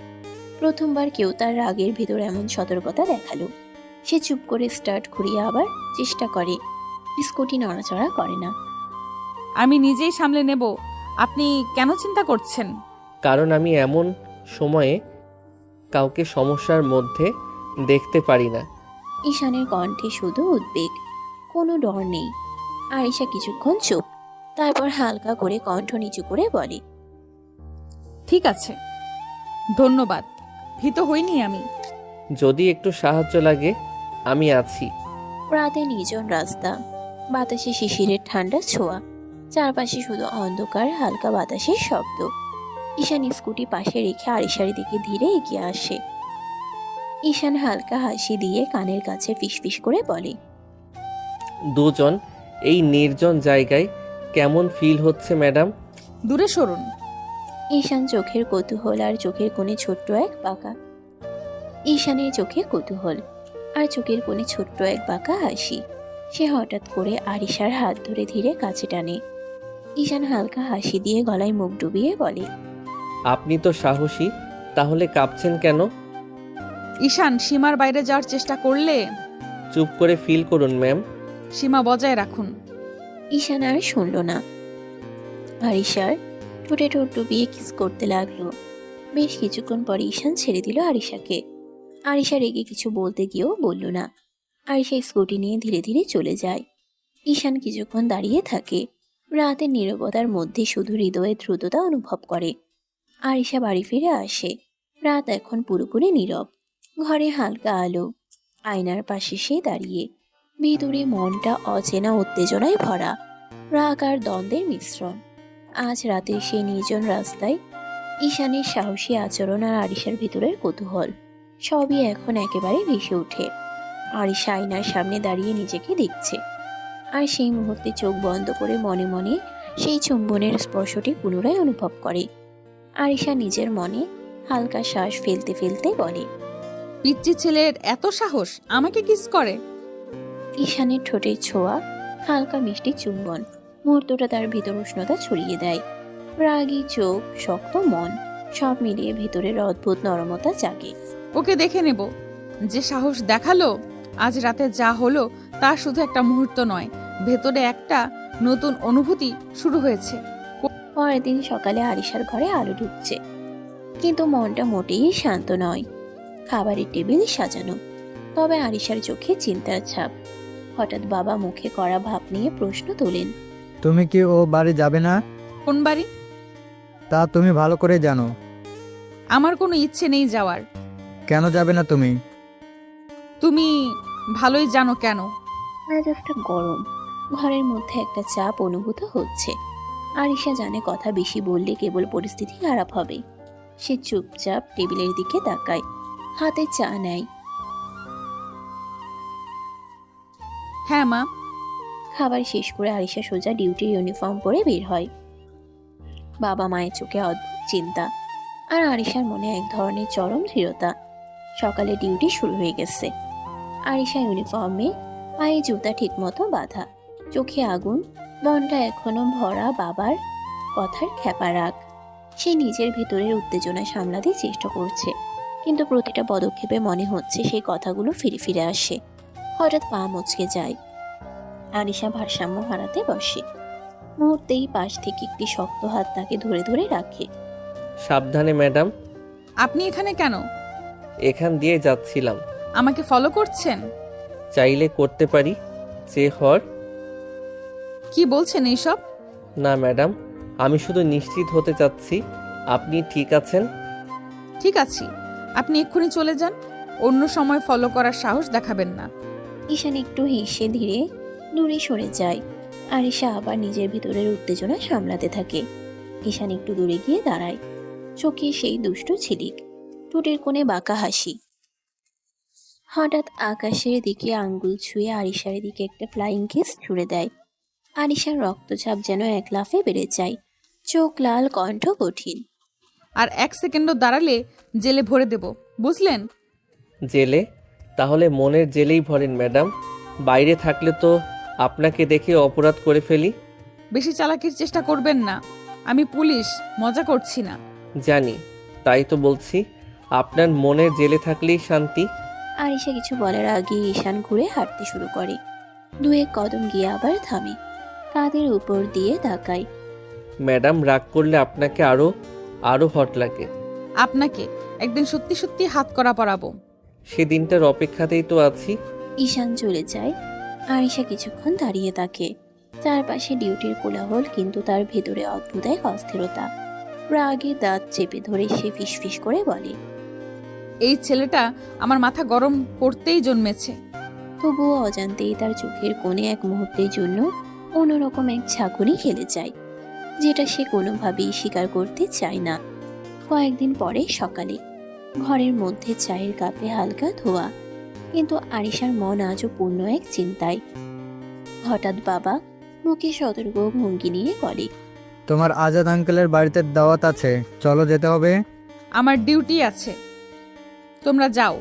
প্রথমবার কেউ তার রাগের ভেতর এমন সতর্কতা দেখালো। সে চুপ করে স্টার্ট ঘুরিয়ে আবার চেষ্টা করে। স্কুটি নড়াচড়া করে না। আমি নিজেই সামলে নেব, আপনি কেন চিন্তা করছেন? কারণ আমি এমন সময়ে কাউকে সমস্যার মধ্যে দেখতে পারি না। ঈশানের কণ্ঠে শুধু উদ্বেগ, কোনো ডর নেই। আরিশা কিছুক্ষণ চুপ, তারপর হালকা করে কণ্ঠ নিচু করে বলে, ঠিক আছে, ধন্যবাদ। ভীত হইনি আমি। যদি একটু সাহায্য লাগে আমি আছি। রাতে নির্জন রাস্তা, বাতাসে শিশিরের ঠান্ডা ছোঁয়া, চারপাশে শুধু অন্ধকার, হালকা বাতাসের শব্দ। ঈশান স্কুটি পাশে রেখে আরিশার দিকে ধীরে এগিয়ে আসে। ঈশান হালকা হাসি দিয়ে কানের কাছে ফিসফিস করে বলে, দুজন এই নির্জন জায়গায় কেমন ফিল হচ্ছে ম্যাডাম? দূরে সরুন। ঈশান চোখের কৌতূহল আর চোখের কোণে ছোট্ট এক বাঁকা। ঈশানের চোখে কৌতূহল আর চোখের কোণে ছোট্ট এক বাঁকা হাসি। সে হঠাৎ করে আরিশার হাত ধরে ধীরে কাছে টানে। ঈশান হালকা হাসি দিয়ে গলায় মুখ ডুবিয়ে বলে, আপনি তো সাহসী, তাহলে কাঁপছেন কেন? ঈশান, সীমার বাইরে যাওয়ার চেষ্টা করলে চুপ করে ফিল করুন ম্যাম। সীমা বজায় রাখুন। ঈশান আর শুনল না। আরিশার ঠোঁটে ঠোঁট ডুবিয়ে কিস করতে লাগলো। বেশ কিছুক্ষণ পরে ঈশান ছেড়ে দিল আরিশাকে। আরিশা রেগে কিছু বলতে গিয়েও বলল না। আরিশা স্কুটি নিয়ে ধীরে ধীরে চলে যায়। ঈশান কিছুক্ষণ দাঁড়িয়ে থাকে। রাতের নীরবতার মধ্যে শুধু হৃদয়ের দ্রুততা অনুভব করে। আরিশা বাড়ি ফিরে আসে। রাত এখন পুরোপুরি নীরব। ঘরে হালকা আলো। আয়নার পাশে সে দাঁড়িয়ে। ভিতরে মনটা অচেনা উত্তেজনায় ভরা, রাগ আর দ্বন্দ্বের মিশ্রণ। আজ রাতে সেই নির্জন রাস্তায় ঈশানের সাহসী আচরণ আর আরিশার ভিতরের কৌতূহল সবই এখন একেবারে ভেসে ওঠে। আরিশা আয়নার সামনে দাঁড়িয়ে নিজেকে দেখছে, আর সেই মুহূর্তে চোখ বন্ধ করে মনে মনে সেই চুম্বনের স্পর্শটি পুনরায় অনুভব করে। আরিশা নিজের মনে হালকা শ্বাস ফেলতে ফেলতে বলে, পিচ্চি ছেলের এত সাহস, আমাকে কিস করে। ঈশানের ঠোঁটের ছোঁয়া, হালকা মিষ্টি চুম্বন মুহূর্তটা তার ভিতর উষ্ণতা ছড়িয়ে দেয়। রাগী চোখ, শক্ত মন, সব মিলিয়ে ভিতরের অদ্ভুত নরমতা জাগে। ওকে দেখে নেব। যে সাহস দেখালো, আজ রাতে যা হলো তা শুধু একটা মুহূর্ত নয়, ভেতরে একটা নতুন অনুভূতি শুরু হয়েছে। পরের দিন সকালে আরিশার ঘরে আলো ঢুকছে, কিন্তু মনটা মোটেই শান্ত নয়। খাবারের টেবিল সাজানো, তবে আরিশার চোখে চিন্তার ছাপ। হঠাৎ বাবা মুখে কড়া ভাব নিয়ে প্রশ্ন তোলেন, তুমি কি ও বাড়ি যাবে না? কোন বাড়ি? তা তুমি ভালো করে জানো। আমার কোনো ইচ্ছে নেই যাওয়ার। কেন যাবে না তুমি? তুমি ভালোই জানো কেন। মেজাজটা গরম, ঘরের মধ্যে একটা চাপ অনুভূত হচ্ছে। আরিশা জানে কথা বেশি বললে কেবল পরিস্থিতি খারাপ হবে। সে চুপচাপ টেবিলের দিকে তাকায়, হাতে চা নেয়। হ্যাঁ মা। খাবার শেষ করে আরিশা সোজা ডিউটির ইউনিফর্ম পরে বের হয়। বাবা মায়ের চোখে অদ্ভুত চিন্তা, আর আরিশার মনে এক ধরনের চরম দৃঢ়তা। সকালে ডিউটি শুরু হয়ে গেছে। আরিশা ইউনিফর্মে, পায়ে জুতা ঠিকমতো বাঁধা, চোখে আগুন, মনটা এখনো ভরা বাবার কথার খ্যাপা রাগ। সে নিজের ভেতরের উত্তেজনা সামলাতে চেষ্টা করছে, কিন্তু প্রতিটা পদক্ষেপে মনে হচ্ছে সেই কথাগুলো ফিরে ফিরে আসে। হঠাৎ পা মচকে যায়। আরিশা ভারসাম্য হারাতে বসে। মুহূর্তেই পাশ থেকে একটি শক্ত হাত তাকে ধরে ধরে রাখে। সাবধানে ম্যাডাম। আপনি এখানে কেন? এখান দিয়ে যাচ্ছিলাম। আমাকে ফলো করছেন? চাইলে করতে পারি, যে হর। কি বলছেন এইসব? না ম্যাডাম, আমি শুধু নিশ্চিত হতে চাচ্ছি আপনি ঠিক আছেন। ঠিক আছি, আপনি এক্ষুনি চলে যান। অন্য সময় ফলো করার সাহস দেখাবেন না। ঈশান একটু হেসে ধীরে দূরে সরে যায়। আরিশা আবার নিজের ভিতরের উত্তেজনা সামলাতে থাকে। ঈশান একটু দূরে গিয়ে দাঁড়ায়, চোখে সেই দুষ্ট ঝিলিক, ঠোঁটের কোণে বাঁকা হাসি। হঠাৎ আকাশের দিকে আঙ্গুল ছুঁয়ে আরিশার দিকে একটা ফ্লাইং কিস ছুড়ে দেয়। আরিশার রক্তচাপ যেন এক লাফে বেড়ে যায়, চোখ লাল, কণ্ঠ কঠিন। আর 1 সেকেন্ডও দাঁড়ালে জেলে ভরে দেব, বুঝলেন? জেলে? তাহলে মনের জেলেই ভরেন ম্যাডাম। বাইরে থাকলে তো আপনাকে দেখে অপরাধ করে ফেলি। বেশি চালাকির চেষ্টা করবেন না, আমি পুলিশ, মজা করছি না। জানি, তাই তো বলছি আপনার মনের জেলে থাকলেই শান্তি। আরিশা কিছু বলার আগে ঈশান ঘুরে হাঁটতে শুরু করে। 2 কদম গিয়ে আবার থামে, কাঁধের উপর দিয়ে তাকায়। ম্যাডাম, রাগ করলে আপনাকে আরো আরো হট লাগে। আপনাকে একদিন সত্যি সত্যি হাত করা পরাবো। সেদিনটার অপেক্ষাতেই তো আছি। ঈশান চলে যায়। আরিশা কিছুক্ষণ দাঁড়িয়ে থাকে। চারপাশে ডিউটির কোলাহল, কিন্তু তার ভেতরে অদ্ভুত এক অস্থিরতা। রাগে দাঁত চেপে ধরে সে ফিসফিস করে বলে, এই ছেলেটা আমার মাথা গরম করতেই জন্মেছে। তবুও অজান্তেই তার চোখের কোণে এক মুহূর্তের জন্য অন্যরকম এক ঝাঁকুনি খেলে যায়, যেটা সে কোনোভাবেই স্বীকার করতে চায় না। কয়েকদিন পরে সকালে ঘরের মধ্যে চায়ের কাপে হালকা ধোয়া, কিন্তু আরিশার মন আজও পূর্ণ এক চিন্তায়। হঠাৎ বাবা মুখে সতর্ক ভঙ্গি নিয়ে বলে, তোমার আজাদ আঙ্কেলের বাড়িতে দাওয়াত আছে, চলো যেতে হবে। আমার ডিউটি আছে, তোমরা যাও।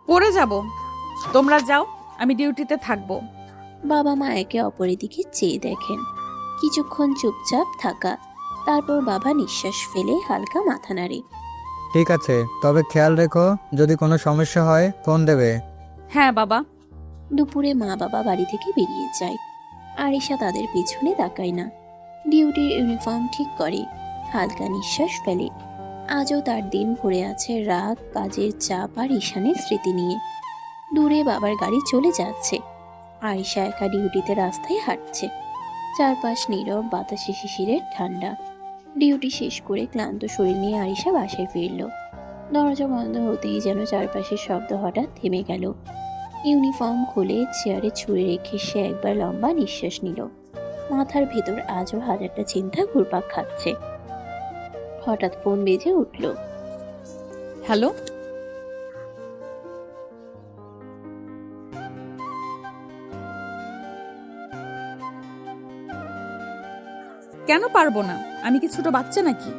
পরে যাব, তোমরা যাও, আমি ডিউটিতে থাকবো। বাবা মা একে অপরের দিকে চেয়ে দেখেন। কিছুক্ষণ চুপচাপ থাকা, তারপর বাবা নিঃশ্বাস ফেলে হালকা মাথা নাড়ে। ঠিক আছে, তবে খেয়াল রেখো, যদি কোনো সমস্যা হয় ফোন দেবে। হ্যাঁ বাবা। দুপুরে মা বাবা বাড়ি থেকে বেরিয়ে যায়। আরিশা তাদের পিছনে তাকায় না, ডিউটির ইউনিফর্ম ঠিক করে, হালকা নিঃশ্বাস ফেলে। আজও তার দিন ভরে আছে রাগ, কাজের চাপ আর ঈশানের স্মৃতি নিয়ে। দূরে বাবার গাড়ি চলে যাচ্ছে। আরিশা একা ডিউটিতে রাস্তায় হাঁটছে। চারপাশ নীরব, বাতাসে শিশিরের ঠান্ডা। ডিউটি শেষ করে ক্লান্ত শরীর নিয়ে আরিশা বাসায় ফিরল। দরজা বন্ধ হতেই যেন চারপাশের শব্দ হঠাৎ থেমে গেল। ইউনিফর্ম খুলে চেয়ারে ছুঁড়ে রেখে সে একবার লম্বা নিঃশ্বাস নিল। মাথার ভেতর আজও হাজারটা চিন্তা ঘুরপাক খাচ্ছে। হঠাৎ ফোন বেজে উঠল। হ্যালো, কেন পারবো না? আমি কি ছোট বাচ্চা নাকি?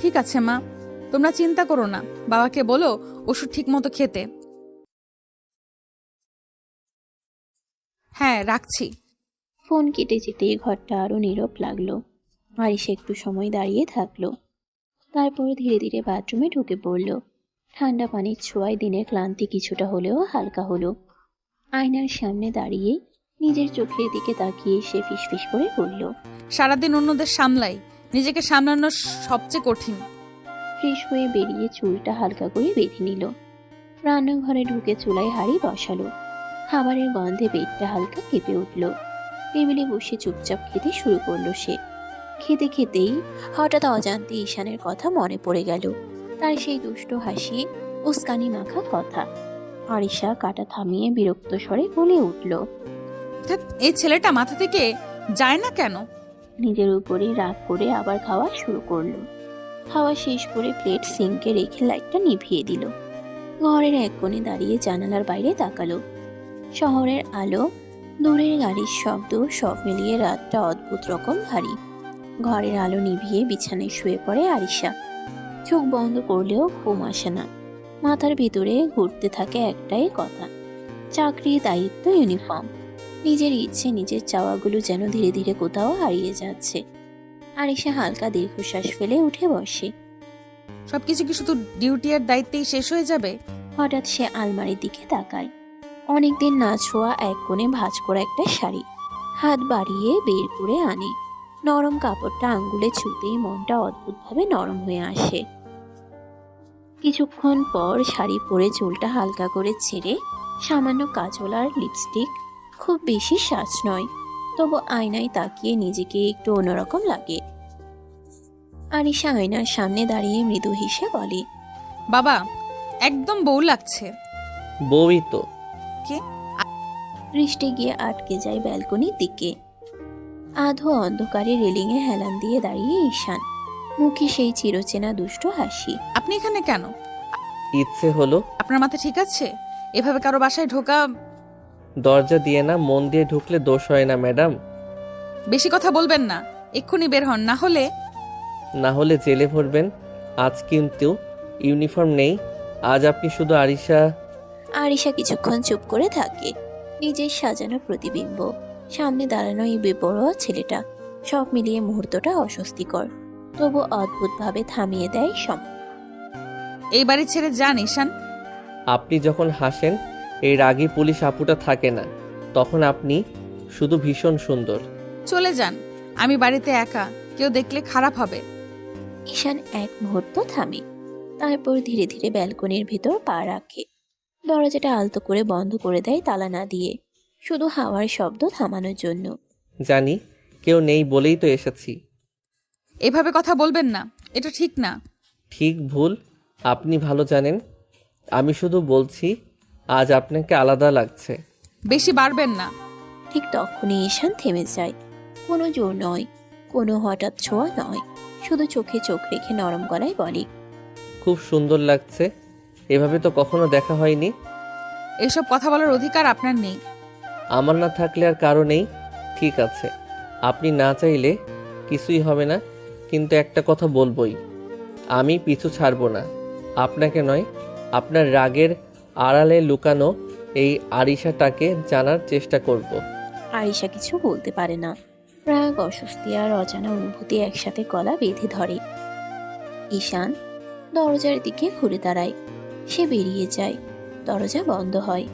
ঠিক আছে মা, তোমরা চিন্তা করো না, বাবাকে বলো ওষুধ ঠিক মতো খেতে। হ্যাঁ, রাখছি। ফোন কেটে যেতেই ঘরটা আরো নীরব লাগলো। আরিশা একটু সময় দাঁড়িয়ে থাকলো, তারপর ধীরে ধীরে বাথরুমে ঢুকে পড়ল। ঠান্ডা পানির ছোঁয়ায় দিনের ক্লান্তি কিছুটা হলেও হালকা হলো। আয়নার সামনে দাঁড়িয়ে নিজের চোখের দিকে তাকিয়ে সে ফিসফিস করে বলল, সারাদিন অন্যদের সামলাই, নিজেকে সামলানো সবচেয়ে কঠিন। ফ্রেশ হয়ে বেরিয়ে চুলটা হালকা করে বেঁধে নিল। রান্নাঘরে ঢুকে চুলায় হাঁড়ি বসালো। খাবারের গন্ধে পেটটা হালকা কেঁপে উঠল। টেবিলে বসে চুপচাপ খেতে শুরু করলো সে। খেতে খেতেই হঠাৎ অজান্তে ঈশানের কথা মনে পড়ে গেল, তার সেই দুষ্ট হাসি, উস্কানি মাখা কথা। আরিশা কাটা থামিয়ে বিরক্ত স্বরে বলে উঠল, ধ্যাৎ, এই ছেলেটা মাথা থেকে যায় না কেন? নিজের উপরেই রাগ করে আবার খাওয়া শুরু করলো। খাওয়া শেষ করে প্লেট সিঙ্কে রেখে লাইটটা নিভিয়ে দিল। ঘরের এক কোণে দাঁড়িয়ে জানালার বাইরে তাকালো। শহরের আলো, দূরের গাড়ির শব্দ, সব মিলিয়ে রাতটা অদ্ভুত রকম ভারী। ঘরের আলো নিভিয়ে বিছানায় শুয়ে পড়ে আরিশা। চোখ বন্ধ করলেও ঘুম আসে না। মাথার ভিতরে ঘুরতে থাকে একটাই কথা, চাকরি, দায়িত্ব, ইউনিফর্ম। নিজের ইচ্ছে, নিজের চাওয়াগুলো যেন ধীরে ধীরে কোথাও হারিয়ে যাচ্ছে। আরিশা হালকা দীর্ঘশ্বাস ফেলে উঠে বসে। সবকিছু কি শুধু ডিউটি আর দায়িত্বেই শেষ হয়ে যাবে? হঠাৎ সে আলমারির দিকে তাকায়। অনেকদিন না ছোঁয়া এক কোণে ভাঁজ করা একটা শাড়ি হাত বাড়িয়ে বের করে আনে। নরম কাপড়টা আঙ্গুলে ছুঁতেই মনটা অদ্ভুতভাবে নরম হয়ে আসে। কিছুক্ষণ পর শাড়ি পরে চুলটা হালকা করে ছেড়ে সামান্য কাজল আর লিপস্টিক, খুব বেশি সাজ নয়, তবু আয়নায় তাকিয়ে নিজেকে একটু অন্যরকম লাগে। আরিশা আয়নার সামনে দাঁড়িয়ে মৃদু হেসে বলে, বাবা, একদম বউ লাগছে। বউই তো। কে? দৃষ্টি গিয়ে আটকে যায় ব্যালকনির দিকে। আধো অন্ধকারে রেলিংয়ে হেলান দিয়ে দাঁড়িয়ে ঈশান, মুখে সেই চিরচেনা দুষ্ট হাসি। আপনি এখানে কেন? ইচ্ছে হলো। আপনার মাথা ঠিক আছে? এভাবে কারো বাসায় ঢোকা? দরজা দিয়ে না, মন দিয়ে ঢুকলে দোষ হয় না ম্যাডাম। বেশি কথা বলবেন না, এক্ষুনি বের হন, না হলে জেলে ভরবেন। আজ কিন্তু ইউনিফর্ম নেই, আজ আপনি শুধু আরিশা। আরিশা কিছুক্ষণ চুপ করে থাকে। নিজের সাজানো প্রতিবিম্ব, সামনে দাঁড়ানো এই বেপরোয়া ছেলেটা, সব মিলিয়ে মুহূর্তটা অস্বস্তিকর, তবু অদ্ভুতভাবে থামিয়ে দেয় সময়। এই বাড়ি ছেড়ে যান ঈশান। আপনি যখন হাসেন, এই রাগী পুলিশ আপুটা থাকে না, তখন আপনি শুধু ভীষণ সুন্দর। চলে যান, আমি বাড়িতে একা, কেউ দেখলে খারাপ হবে। ঈশান এক মুহূর্ত থামে, তারপর ধীরে ধীরে ব্যালকনির ভেতর পা রাখে। দরজাটা আলতো করে বন্ধ করে দেয় তালা না দিয়ে, শুধু হাওয়ার শব্দ থামানোর জন্য। জানি কেউ নেই বলেই তো এসেছি। এভাবে কথা বলবেন না, এটা ঠিক না। ঠিক ভুল আপনি ভালো জানেন, আমি শুধু বলছি আজ আপনাকে আলাদা লাগছে। বেশি বাড়বেন না। ঠিক তখনই ঈশান থেমে যায়। কোনো জোর নয়, কোনো হঠাৎ ছোঁয়া নয়, শুধু চোখে চোখ রেখে নরম গলায় বলে, খুব সুন্দর লাগছে, এভাবে তো কখনো দেখা হয়নি। এসব কথা বলার অধিকার আপনার নেই। আমার না থাকলে আর কারো নেই। ঠিক আছে, আপনি না চাইলে কিছুই হবে না, কিন্তু একটা কথা বলবোই, আমি পিছু ছাড়বো না। আপনাকে নয়, আপনার রাগের আড়ালে লুকানো এই আরিশাটাকে জানার চেষ্টা করব। আরিশা কিছু বলতে পারে না। রাগ, অস্বস্তি আর অজানা অনুভূতি একসাথে গলা বেঁধে ধরে। ঈশান দরজার দিকে ঘুরে দাঁড়ায়। সে বেরিয়ে যায়। দরজা বন্ধ হয়।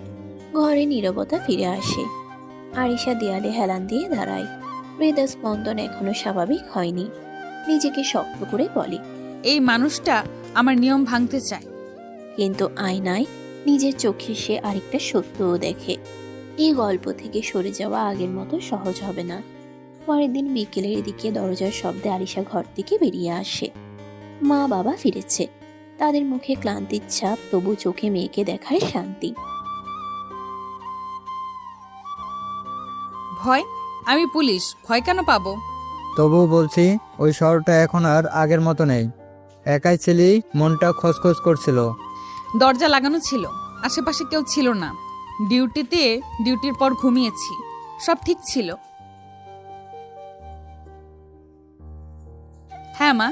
ঘরে নীরবতা ফিরে আসে। আরিশা দেয়ালে হেলান দিয়ে দাঁড়ায়। হৃদস্পন্দন এখনো স্বাভাবিক হয়নি। নিজেকে শক্ত করে বলে, এই মানুষটা আমার নিয়ম ভাঙতে চায়। কিন্তু আয়নায় নিজের চোখে সে আরেকটা সত্যও দেখে। এই গল্প থেকে সরে যাওয়া আগের মতো সহজ হবে না। পরের দিন বিকেলের দিকে দরজার শব্দে আরিশা ঘর থেকে বেরিয়ে আসে। মা বাবা ফিরেছে। তাদের মুখে ক্লান্তির ছাপ, তবু চোখে মেয়েকে দেখায় শান্তি। ভয়? আমি পুলিশ, ভয় কেন পাবো? তবুও বলছি, ওই শহরটা এখন আর আগের মতো নেই। একাই ছিলি, মনটা খসখস করছিল। দরজা লাগানো ছিল, আশেপাশে কেউ ছিল না। ডিউটির পর ঘুমিয়েছি, সব ঠিক ছিল। হ্যাঁ মা,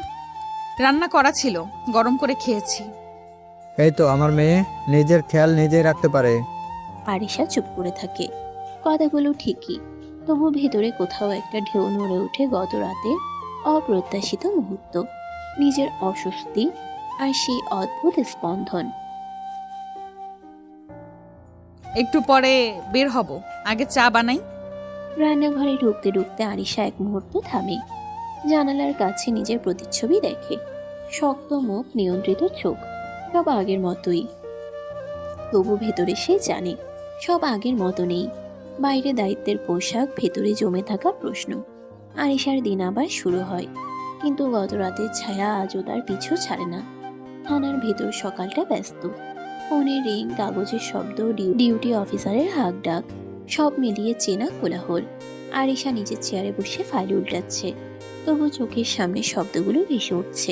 রান্না করা ছিল, গরম করে খেয়েছি। এই তো আমার মেয়ে নিজের খেয়াল নিজেই রাখতে পারে। আরিশা চুপ করে থাকে। কথাগুলো ঠিকই, তবু ভেতরে কোথাও একটা ঢেউ নড়ে ওঠে গত রাতের অপ্রত্যাশিত মুহূর্ত, নিজের অস্বস্তি আর সেই অদ্ভুত স্পন্দন। একটু পরে বের হব, আগে চা বানাই। রান্নাঘরে ঢুকতে ঢুকতে আরিশা এক মুহূর্ত থামে। জানালার কাছে নিজের প্রতিচ্ছবি দেখে। শক্ত মুখ, নিয়ন্ত্রিত চোখ, সব আগের মতোই। তবু ভেতরে সে জানে সব আগের মতো নেই। বাইরে দায়িত্বের পোশাক, ভেতরে জমে থাকা প্রশ্ন। আরিশার দিন আবার শুরু হয়, কিন্তু গত রাতের ছায়া আজও তার পিছু ছাড়ে না। থানার ভেতর সকালটা ব্যস্ত। ফোনের রিং, কাগজের শব্দ, ডিউটি অফিসারের হাঁক ডাক, সব মিলিয়ে চেনা কোলাহল। আরিশা নিজের চেয়ারে বসে ফাইল উল্টাচ্ছে, তবু চোখের সামনে শব্দগুলো ভেসে উঠছে।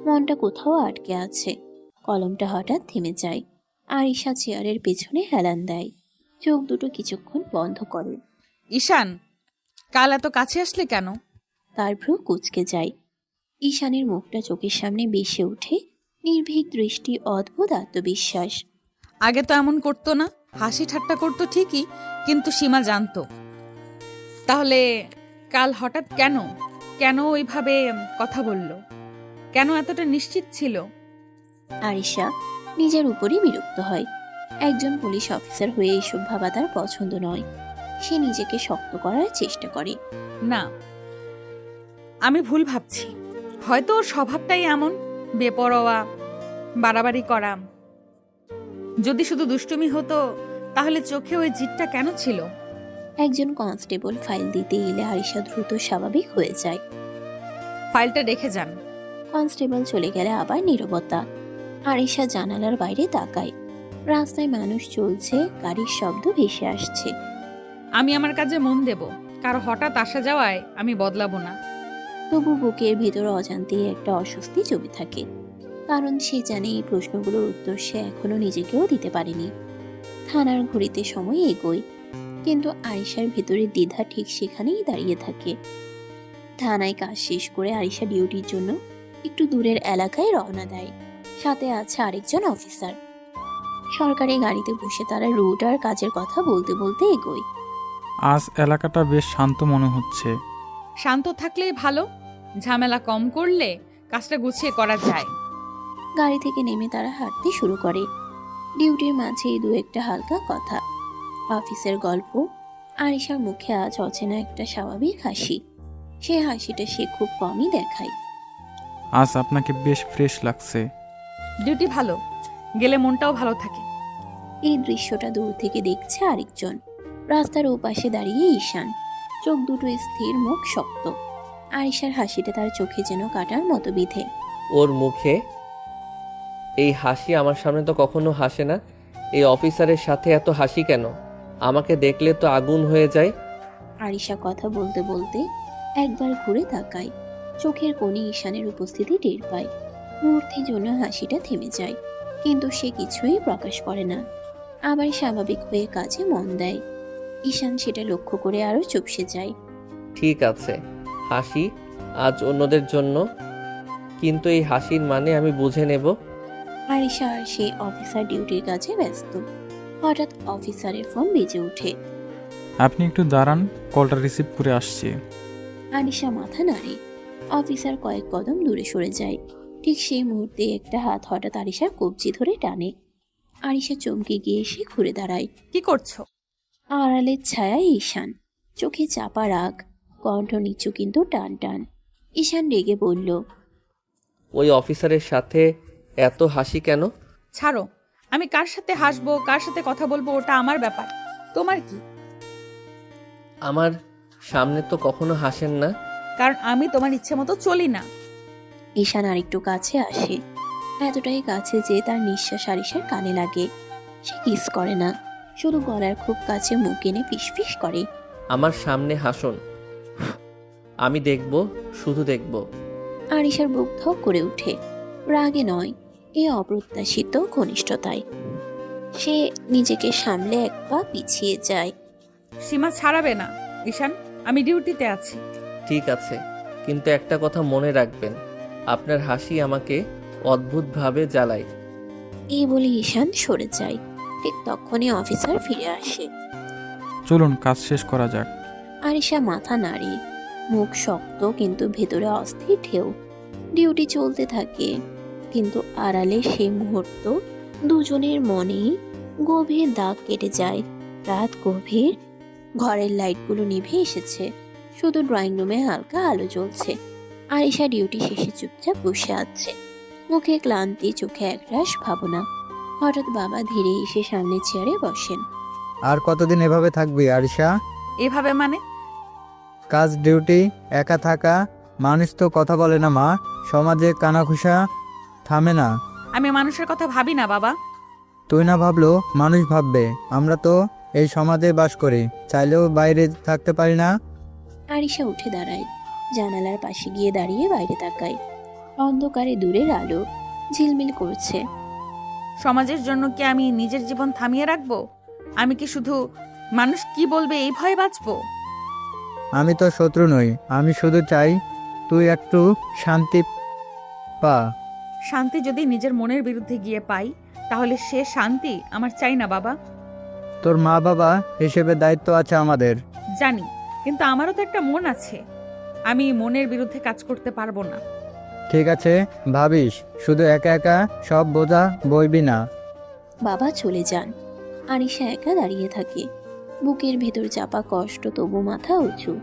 মনটা কোথাও আটকে আছে। কলমটা হঠাৎ থেমে যায়। আরিশা চেয়ারের পেছনে হেলান দেয়, চোখ দুটো কিছুক্ষণ বন্ধ করে। ঈশান, কাল এত কাছে আসলে কেন? তার ভ্রু কুঁচকে যায়। ঈশানের মুখটা চোখের সামনে ভেসে ওঠে, নির্ভীক দৃষ্টি, অদ্ভুত আত্মবিশ্বাস। আগে তো এমন করতো না, হাসি ঠাট্টা করতো ঠিকই, কিন্তু সীমা জানতো। তাহলে কাল হঠাৎ কেন কেন ওইভাবে কথা বলল? কেন এতটা নিশ্চিত ছিল? আরিশা নিজের উপরই বিরক্ত হয়। একজন পুলিশ অফিসার হয়ে এসব ভাবা তার পছন্দ নয়। সে নিজেকে শক্ত করার চেষ্টা করে। না, আমি ভুল ভাবছি। হয়তো ওর স্বভাবটাই এমন, বেপরোয়া, বাড়াবাড়ি করা। যদি শুধু দুষ্টুমি হতো, তাহলে চোখে ওই জিদটা কেন ছিল? একজন কনস্টেবল ফাইল দিতে এলে আরিশা দ্রুত স্বাভাবিক হয়ে যায়। ফাইলটা রেখে যান। কনস্টেবল চলে গেলে আবার নীরবতা। আরিশা জানালার বাইরে তাকায়। রাস্তায় মানুষ চলছে, গাড়ির শব্দ ভেসে আসছে। আমি আমার কাজে মন দেব, কারো হঠাৎ আসা যাওয়ায় আমি বদলাবো না। তবু বুকের ভেতর অজান্তেই একটা অস্বস্তি জমে থাকে, কারণ সে জানে এই প্রশ্নগুলোর উত্তর সে এখনো নিজেকেও দিতে পারেনি। থানার ঘড়িতে সময় এগোয়, কিন্তু আরিশার ভেতরে দ্বিধা ঠিক সেখানেই দাঁড়িয়ে থাকে। থানায় কাজ শেষ করে আরিশা ডিউটির জন্য একটু দূরের এলাকায় রওনা দেয়। সাথে আছে আরেকজন অফিসার। সরকারি গাড়িতে বসে তারা রুট আর কাজের কথা বলতে বলতে এগোয়। আজ এলাকাটা বেশ শান্ত মনে হচ্ছে। শান্ত থাকলেই ভালো, ঝামেলা কম করলে কাজটা গুছিয়ে করা যায়। গাড়ি থেকে নেমে তারা হাঁটতে শুরু করে। ডিউটির মাঝেই দু একটা হালকা কথা, অফিসের গল্প। আরিশার মুখে আজ অচেনা একটা স্বাভাবিক হাসি। সে হাসিটা সে খুব কমই দেখায়। আজ আপনাকে বেশ ফ্রেশ লাগছে। ডিউটি ভালো, গেলে মনটাও ভালো থাকে। এই দৃশ্যটা দূর থেকে দেখছে আরেকজন। রাস্তার ওপাশে দাঁড়িয়ে ঈশান, চোখ দুটো স্থির, মুখ শক্ত। আরিশার হাসিটা তার চোখে যেন কাটার মতো বিধে। ওর মুখে এই হাসি আমার সামনে তো কখনো হাসে না। এই অফিসারের সাথে এত হাসি কেন? আমাকে দেখলে তো আগুন হয়ে যায়। আরিশা কথা বলতে বলতে একবার ঘুরে তাকায়, চোখের কোণে ঈশানের উপস্থিতি টের পায়। মুহূর্তের জন্য হাসিটা থেমে যায়, কিন্তু সে কিছুই প্রকাশ করে না। আবার স্বাভাবিক হয়ে কাজে মন দেয়। ঈশান সেটা লক্ষ্য করে আরো চুপসে যায়। ঠিক আছে, হাসি আজ অন্যদের জন্য, কিন্তু এই হাসির মানে আমি বুঝে নেব। আরিশা আর সে অফিসার ডিউটির কাজে ব্যস্ত। হঠাৎ অফিসারের ফোন বেজে ওঠে। আপনি একটু দাঁড়ান, কলটা রিসিভ করে আসছি। আরিশা মাথা নাড়ে। অফিসার কয়েক কদম দূরে সরে যায়। ঠিক সেই মুহূর্তে একটা হাত হঠাৎ আরিশার কবজি ধরে টানে। আরিশা চমকে গিয়ে এসে ঘুরে দাঁড়ায়। কি করছো? আড়ালের ছায়ায় ঈশান, চোখে চাপা রাগ, কণ্ঠ নিচু কিন্তু টান টান। ঈশান রেগে বলল, ওই অফিসারের সাথে এত হাসি কেন? ছাড়ো, আমি কার সাথে হাসবো, কার সাথে কথা বলবো ওটা আমার ব্যাপার, তোমার কি? আমার সামনে তো কখনো হাসেন না। কারণ আমি তোমার ইচ্ছে মতো চলি না। ঈশান আরেকটু কাছে আসে, এতটাই কাছে যে তার নিঃশ্বাস আরিশার কানে লাগে। সে কিস করে না, শুধু গলার খুব কাছে মুখ এনে ফিসফিস করে। আমার সামনে হাসুন, আমি দেখব, শুধু দেখব। আরিশার বুক ধক করে ওঠে, রাগে নয়, এ অপ্রত্যাশিত ঘনিষ্ঠতায়। সে নিজেকে সামলে এক পা পিছিয়ে যায়। সীমা ছাড়াবে না ঈশান, আমি ডিউটিতে আছি। ঠিক আছে, কিন্তু একটা কথা মনে রাখবেন, আপনার হাসি আমাকে অদ্ভুতভাবে জ্বালায়। এই বলে ঈশান সরে যায়। ঠিক তখনই অফিসার ফিরে আসে। চলুন কাজ শেষ করা যাক। আরিশা মাথা নাড়ে, মুখ শক্ত কিন্তু ভেতরে অস্থির ঢেউ। ডিউটি চলতে থাকে, কিন্তু আড়ালে সেই মুহূর্ত দুজনের মনে গভীর দাগ কেটে যায়। রাত গভীর, ঘরের লাইটগুলো নিভে এসেছে, শুধু ড্রয়িং রুমে হালকা আলো জ্বলছে। আরিশা ডিউটি শেষে চুপচাপ বসে আছে, মুখে ক্লান্তি, চোখে একরাশ ভাবনা। হঠাৎ বাবা ধীরে এসে সামনে চেয়ারে বসেন। আর কতদিন এভাবে থাকবি আরিশা? এভাবে মানে? কাজ, ডিউটি, একা থাকা, মানুষ তো কথা বলে না মা, সমাজে কানাঘুষা থামে না। আমি মানুষের কথা ভাবি না বাবা। তুই না ভাবলো মানুষ ভাববে। আমরা তো এই সমাজে বাস করি, চাইলেও বাইরে থাকতে পারি না। আরিশা উঠে দাঁড়ায়, জানালার পাশে গিয়ে দাঁড়িয়ে বাইরে তাকায়। অন্ধকারে দূরের আলো ঝিলমিল করছে। সমাজের জন্য কি আমি নিজের জীবন থামিয়ে রাখবো? আমি কি শুধু মানুষ কি বলবে এই ভয়ে বাঁচবো? আমি তো শত্রু নই, আমি শুধু চাই তুই একটু শান্তি পা। শান্তি যদি নিজের মনের বিরুদ্ধে গিয়ে পাই, তাহলে সে শান্তি আমার চাই না বাবা। তোর মা বাবা হিসেবে দায়িত্ব আছে আমাদের। জানি, কিন্তু আমারও তো একটা মন আছে। আমি মনের বিরুদ্ধে কাজ করতে পারবো না। ঠিক আছে, ভাবিস, শুধু একা একা সব বোঝা বইবি না। বাবা চলে যান। আরিশা একা দাঁড়িয়ে থাকে, বুকের ভেতর চাপা কষ্ট, তবু মাথা উঁচু।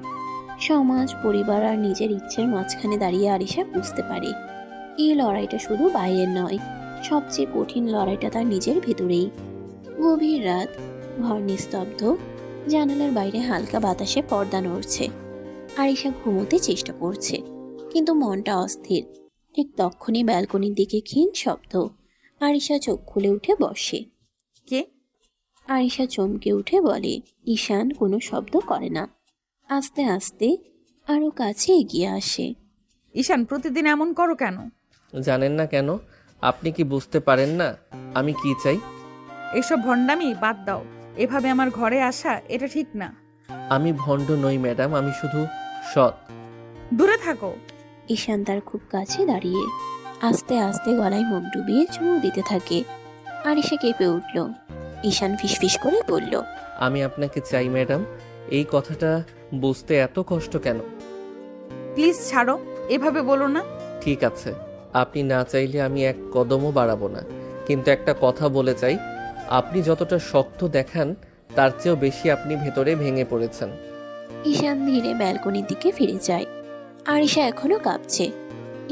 সমাজ, পরিবার আর নিজের ইচ্ছের মাঝখানে দাঁড়িয়ে আরিশা বুঝতে পারে এই লড়াইটা শুধু বাইরের নয়, সবচেয়ে কঠিন লড়াইটা তার নিজের ভেতরেই। গভীর রাত, ঘর নিস্তব্ধ, জানালার বাইরে হালকা বাতাসে পর্দা নড়ছে। আরিশা ঘুমোতে চেষ্টা করছে, কিন্তু মনটা অস্থির। ঠিক তখনই ব্যালকনির দিকে ক্ষীণ শব্দ। আরিশা চোখ খুলে উঠে বসে। কে? আরিশা চমকে উঠে বলে। ঈশান কোনো শব্দ করে না, আস্তে আস্তে আরো কাছে এগিয়ে আসে। ঈশান, প্রতিদিন এমন করো কেন? জানেন না কেন? আপনি কি বুঝতে পারেন না আমি কি চাই? এসব ভণ্ডামি বাদ দাও। এভাবে আমার ঘরে আসা এটা ঠিক না। আমি ভণ্ড নই ম্যাডাম, আমি শুধু সৎ। দূরে থাকো। ঈশান তার খুব কাছে দাঁড়িয়ে আস্তে আস্তে গলায় মুখ ডুবিয়ে চুমু দিতে থাকে। আরিশা কেঁপে উঠল। ঈশান ফিসফিস করে বলল, আমি আপনাকে চাই ম্যাডাম। এই কথাটা বুঝতে এত কষ্ট কেন? প্লিজ ছাড়ো, এভাবে বলো না। ঠিক আছে, আপনি না চাইলে আমি এক কদমও বাড়াবো না, কিন্তু একটা কথা বলে চাই, আপনি যতটা শক্ত দেখান তার চেয়েও বেশি আপনি ভেতরে ভেঙে পড়েছেন। ঈশান ধীরে ব্যালকনির দিকে ফিরে যায়। আরিশা এখনো কাঁপছে,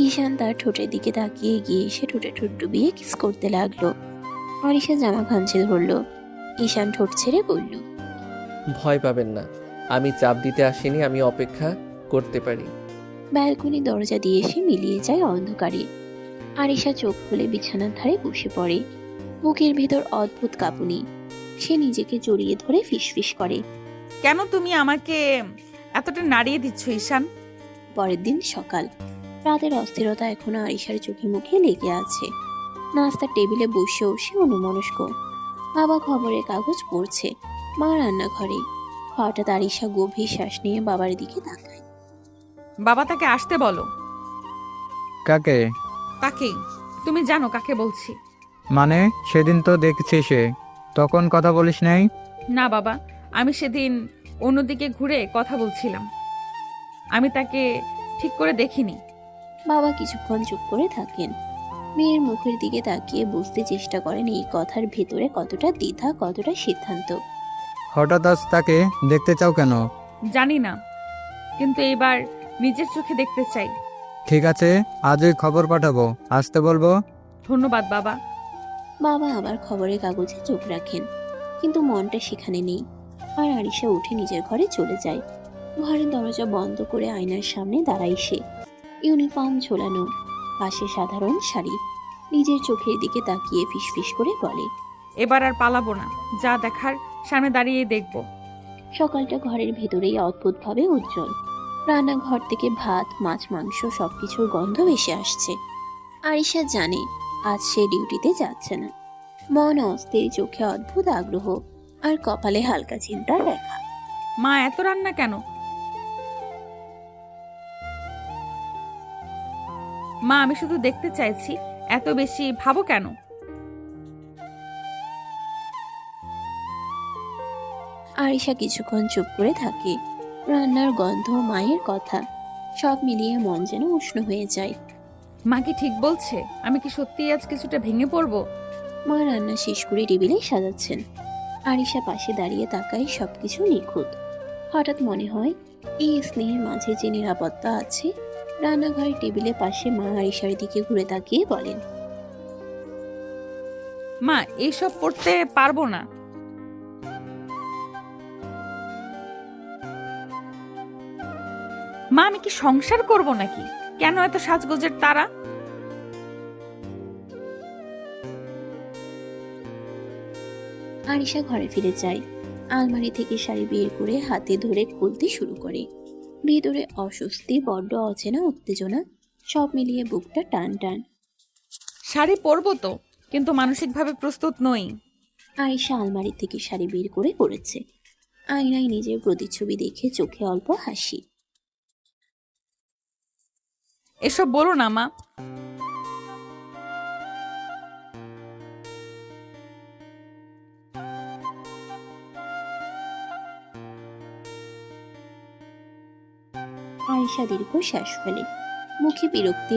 ঈশান তার ঠোঁটের দিকে তাকিয়ে এগিয়ে এসে ঠোঁটে ঠোঁট ডুবিয়ে কিস করতে লাগলো। আরিশা জামা খামচে ধরলো। ঈশান ঠোঁট ছেড়ে বলল, ভয় পাবেন না, আমি চাপ দিতে আসিনি, আমি অপেক্ষা করতে পারি। ব্যালকনি দরজা দিয়ে এসে মিলিয়ে যায় অন্ধকারে। আরিশা চোখ খুলে বিছানার ধারে বসে পড়ে। বুকের ভেতর অদ্ভুত কাঁপুনি। সে নিজেকে জড়িয়ে ধরে ফিসফিস করে। কেন তুমি আমাকে এতটা নাড়িয়ে দিচ্ছ ঈশান? পরের দিন সকাল। রাতের অস্থিরতা এখনো আরিশার চোখে মুখে লেগে আছে। নাস্তার টেবিলে বসেও সে অন্যমনস্ক। বাবা খবরের কাগজ পড়ছে, মা রান্নাঘরে। হঠাৎ আরিশা গভীর শ্বাস নিয়ে বাবার দিকে তাকায়। বাবা, তাকে আসতে বলো। কাকে? তাকেই। তুমি জানো কাকে বলছি। মানে সেদিন তো দেখছি সে, তখন কথা বলিস নাই? না বাবা, আমি সেদিন অন্যদিকে ঘুরে কথা বলছিলাম, আমি তাকে ঠিক করে দেখিনি। বাবা কিছুক্ষণ চুপ করে থাকেন। মেয়ের মুখের দিকে তাকিয়ে বুঝতে চেষ্টা করেন এই কথার ভেতরে কতটা দ্বিধা, কতটা সিদ্ধান্ত। হঠাৎ আজ তাকে দেখতে চাও কেন? জানি না, কিন্তু এবার নিজের চোখে দেখতে চাই। ঠিক আছে, আজই খবর পাঠাবো, আসতে বলবো। ধন্যবাদ বাবা। বাবা আবার খবরের কাগজে চোখ রাখেন, কিন্তু মনটা সেখানে নেই। আর আরিশা উঠে নিজের ঘরে চলে যায়। ঘরের দরজা বন্ধ করে আয়নার সামনে দাঁড়ায় সে। ইউনিফর্ম ঝোলানো, পাশে সাধারণ শাড়ি। নিজের চোখের দিকে তাকিয়ে ফিসফিস করে বলে, এবার আর পালাবো না, যা দেখার সামনে দাঁড়িয়ে দেখব। সকালটা ঘরের ভেতরেই অদ্ভুতভাবে উজ্জ্বল। রান্নাঘর থেকে ভাত, মাছ, মাংস সবকিছুর গন্ধ ভেসে আসছে। আরিশা জানে আজ সে ডিউটিতে যাচ্ছে না। মন অস্থির, চোখে অদ্ভুত আগ্রহ, আর কপালে হালকা চিন্তার রেখা। মা, এত রান্না কেন? মা, আমি শুধু দেখতে চাইছি, এত বেশি ভাবো কেন? আরিশা কিছুক্ষণ চুপ করে থাকে। রান্নার গন্ধ, মায়ের কথা, সব মিলিয়ে মন যেন উষ্ণ হয়ে যায়। মা কি ঠিক বলছে? আমি কি সত্যিই আজ কিছুটা ভেঙে পড়বো? মা রান্না শেষ করে টেবিলে সাজাচ্ছেন। আরিশা পাশে দাঁড়িয়ে তাকায়, সবকিছু নিখুঁত। হঠাৎ মনে হয় এই স্নেহের মাঝে যে নিরাপত্তা আছে। রান্নাঘরের টেবিলে পাশে মা আরিশার দিকে ঘুরে তাকিয়ে বলেন, মা, এইসব করতে পারবো না। মা, আমি কি সংসার করব নাকি? কেন এত সাজগোজের তারা? আরিশা ঘরে ফিরে যায়। আলমারি থেকে শাড়ি বের করে হাতে ধরে খুলতে শুরু করে। ভিতরে অস্বস্তি, বড্ড অচেনা উত্তেজনা, সব মিলিয়ে বুকটা টান টান। শাড়ি পরবো তো, কিন্তু মানসিকভাবে প্রস্তুত নই। আরিশা আলমারি থেকে শাড়ি বের করে পরেছে। আয়নায় নিজের প্রতিচ্ছবি দেখে চোখে অল্প হাসি। এসব বলো না মা। আয়েশা দীর্ঘ শ্বাস ফেলে। মুখে বিরক্তি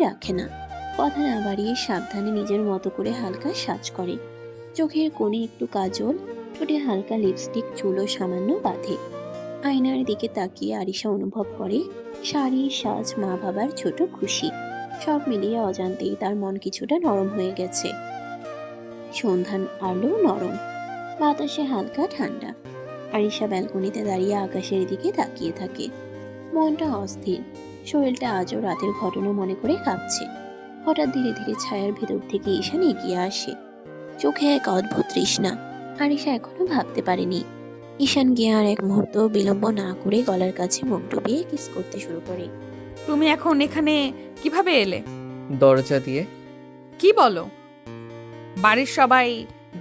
রাখে না। কথা না বাড়িয়ে সাবধানে নিজের মতো করে হালকা সাজ করে। চোখের কোণে একটু কাজল, ঠোঁটে হালকা লিপস্টিক, চুলও সামান্য বাঁধে। আয়নার দিকে তাকিয়ে আরিশা অনুভব করে শাড়ি, সাজ, মা বাবার ছোট খুশি, সব মিলিয়ে অজান্তেই তার মন কিছুটা নরম হয়ে গেছে। সন্ধান আলো নরম, বাতাসে হালকা ঠান্ডা। আরিশা ব্যালকনিতে দাঁড়িয়ে আকাশের দিকে তাকিয়ে থাকে। মনটা অস্থির, শরীরটা আজও রাতের ঘটনা মনে করে কাঁপছে। হঠাৎ ধীরে ধীরে ছায়ার ভেতর থেকে ঈশান এগিয়ে আসে। চোখে এক অদ্ভুত তৃষ্ণা। আরিশা এখনো ভাবতে পারেনি। ঈশান গিয়ে আর এক মুহূর্ত বিলম্ব না করে গলার কাছে মুখ ডুবিয়ে কিস করতে শুরু করে। তুমি এখন এখানে কিভাবে এলে? দরজা দিয়ে। কি বলো? বাড়ির সবাই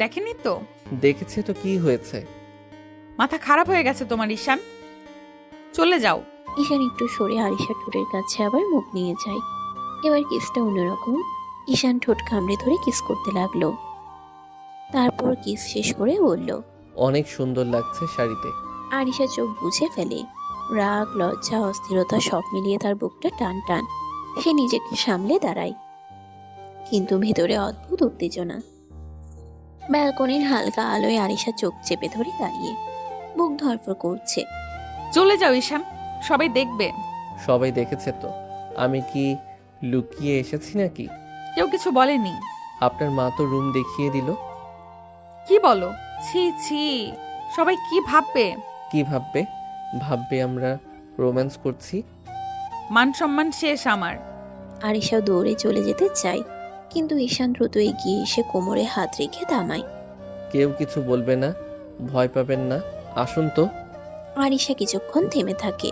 দেখেনি তো? দেখেছে তো, কি হয়েছে? মাথা খারাপ হয়ে গেছে তোমার ঈশান, চলে যাও। ঈশান একটু সরে আরিশার ঠোঁটের কাছে আবার মুখ নিয়ে যায়। এবার কিসটা অন্যরকম। ঈশান ঠোঁট কামড়ে ধরে কিস করতে লাগলো। তারপর কিস শেষ করে বলল, অনেক সুন্দর লাগছে শাড়িতে। আরিশা চোখ বুঝে ফেলে। রাগ, লজ্জা, অস্থিরতা সব মিলিয়ে তার বুকটা টান টান। সে নিজেকে সামলে দাঁড়ায়, কিন্তু ভেতরে অদ্ভুত উত্তেজনা। ব্যালকনির হালকা আলোয় আরিশা চোখ চেপে ধরে দাঁড়িয়ে, বুক ধরফর করছে। চলে যাও ঈশান, সবাই দেখবে। সবাই দেখেছে তো। আমি কি লুকিয়ে এসেছি নাকি? কেউ কিছু বলেনি। আপনার মা তো রুম দেখিয়ে দিল। কি বলো? ছি ছি, সবাই কি ভাববে? কি ভাববে? ভাববে আমরা রোম্যান্স করছি। মান সম্মান শেষ আমার। আরিশা দৌড়ে চলে যেতে চায়, কিন্তু ঈশান দ্রুত এগিয়ে এসে কোমরে হাত রেখে থামায়। কেউ কিছু বলবে না, ভয় পাবেন না, আসুন তো। আরিশা কিছুক্ষণ থেমে থাকে,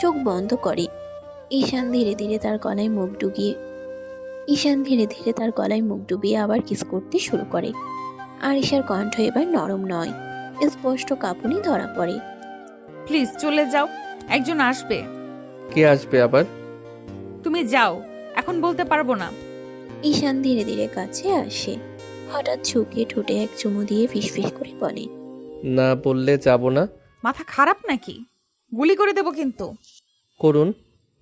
চোখ বন্ধ করে। ঈশান ধীরে ধীরে তার গলায় মুখ ডুবিয়ে আবার কিস করতে শুরু করে। আরিশার কণ্ঠ এবার নরম নয়, স্পষ্ট কাঁপুনি ধরা পড়ে। প্লিজ চলে যাও, একজন আসবে। কে আসবে আবার? তুমি যাও, এখন বলতে পারবো না। ঈশান ধীরে ধীরে কাছে আসে, হঠাৎ ঝুঁকে ঠোঁটে এক চুমু দিয়ে ফিসফিস করে বলে, না বললে যাব না। মাথা খারাপ নাকি? গুলি করে দেবো কিন্তু। করুন,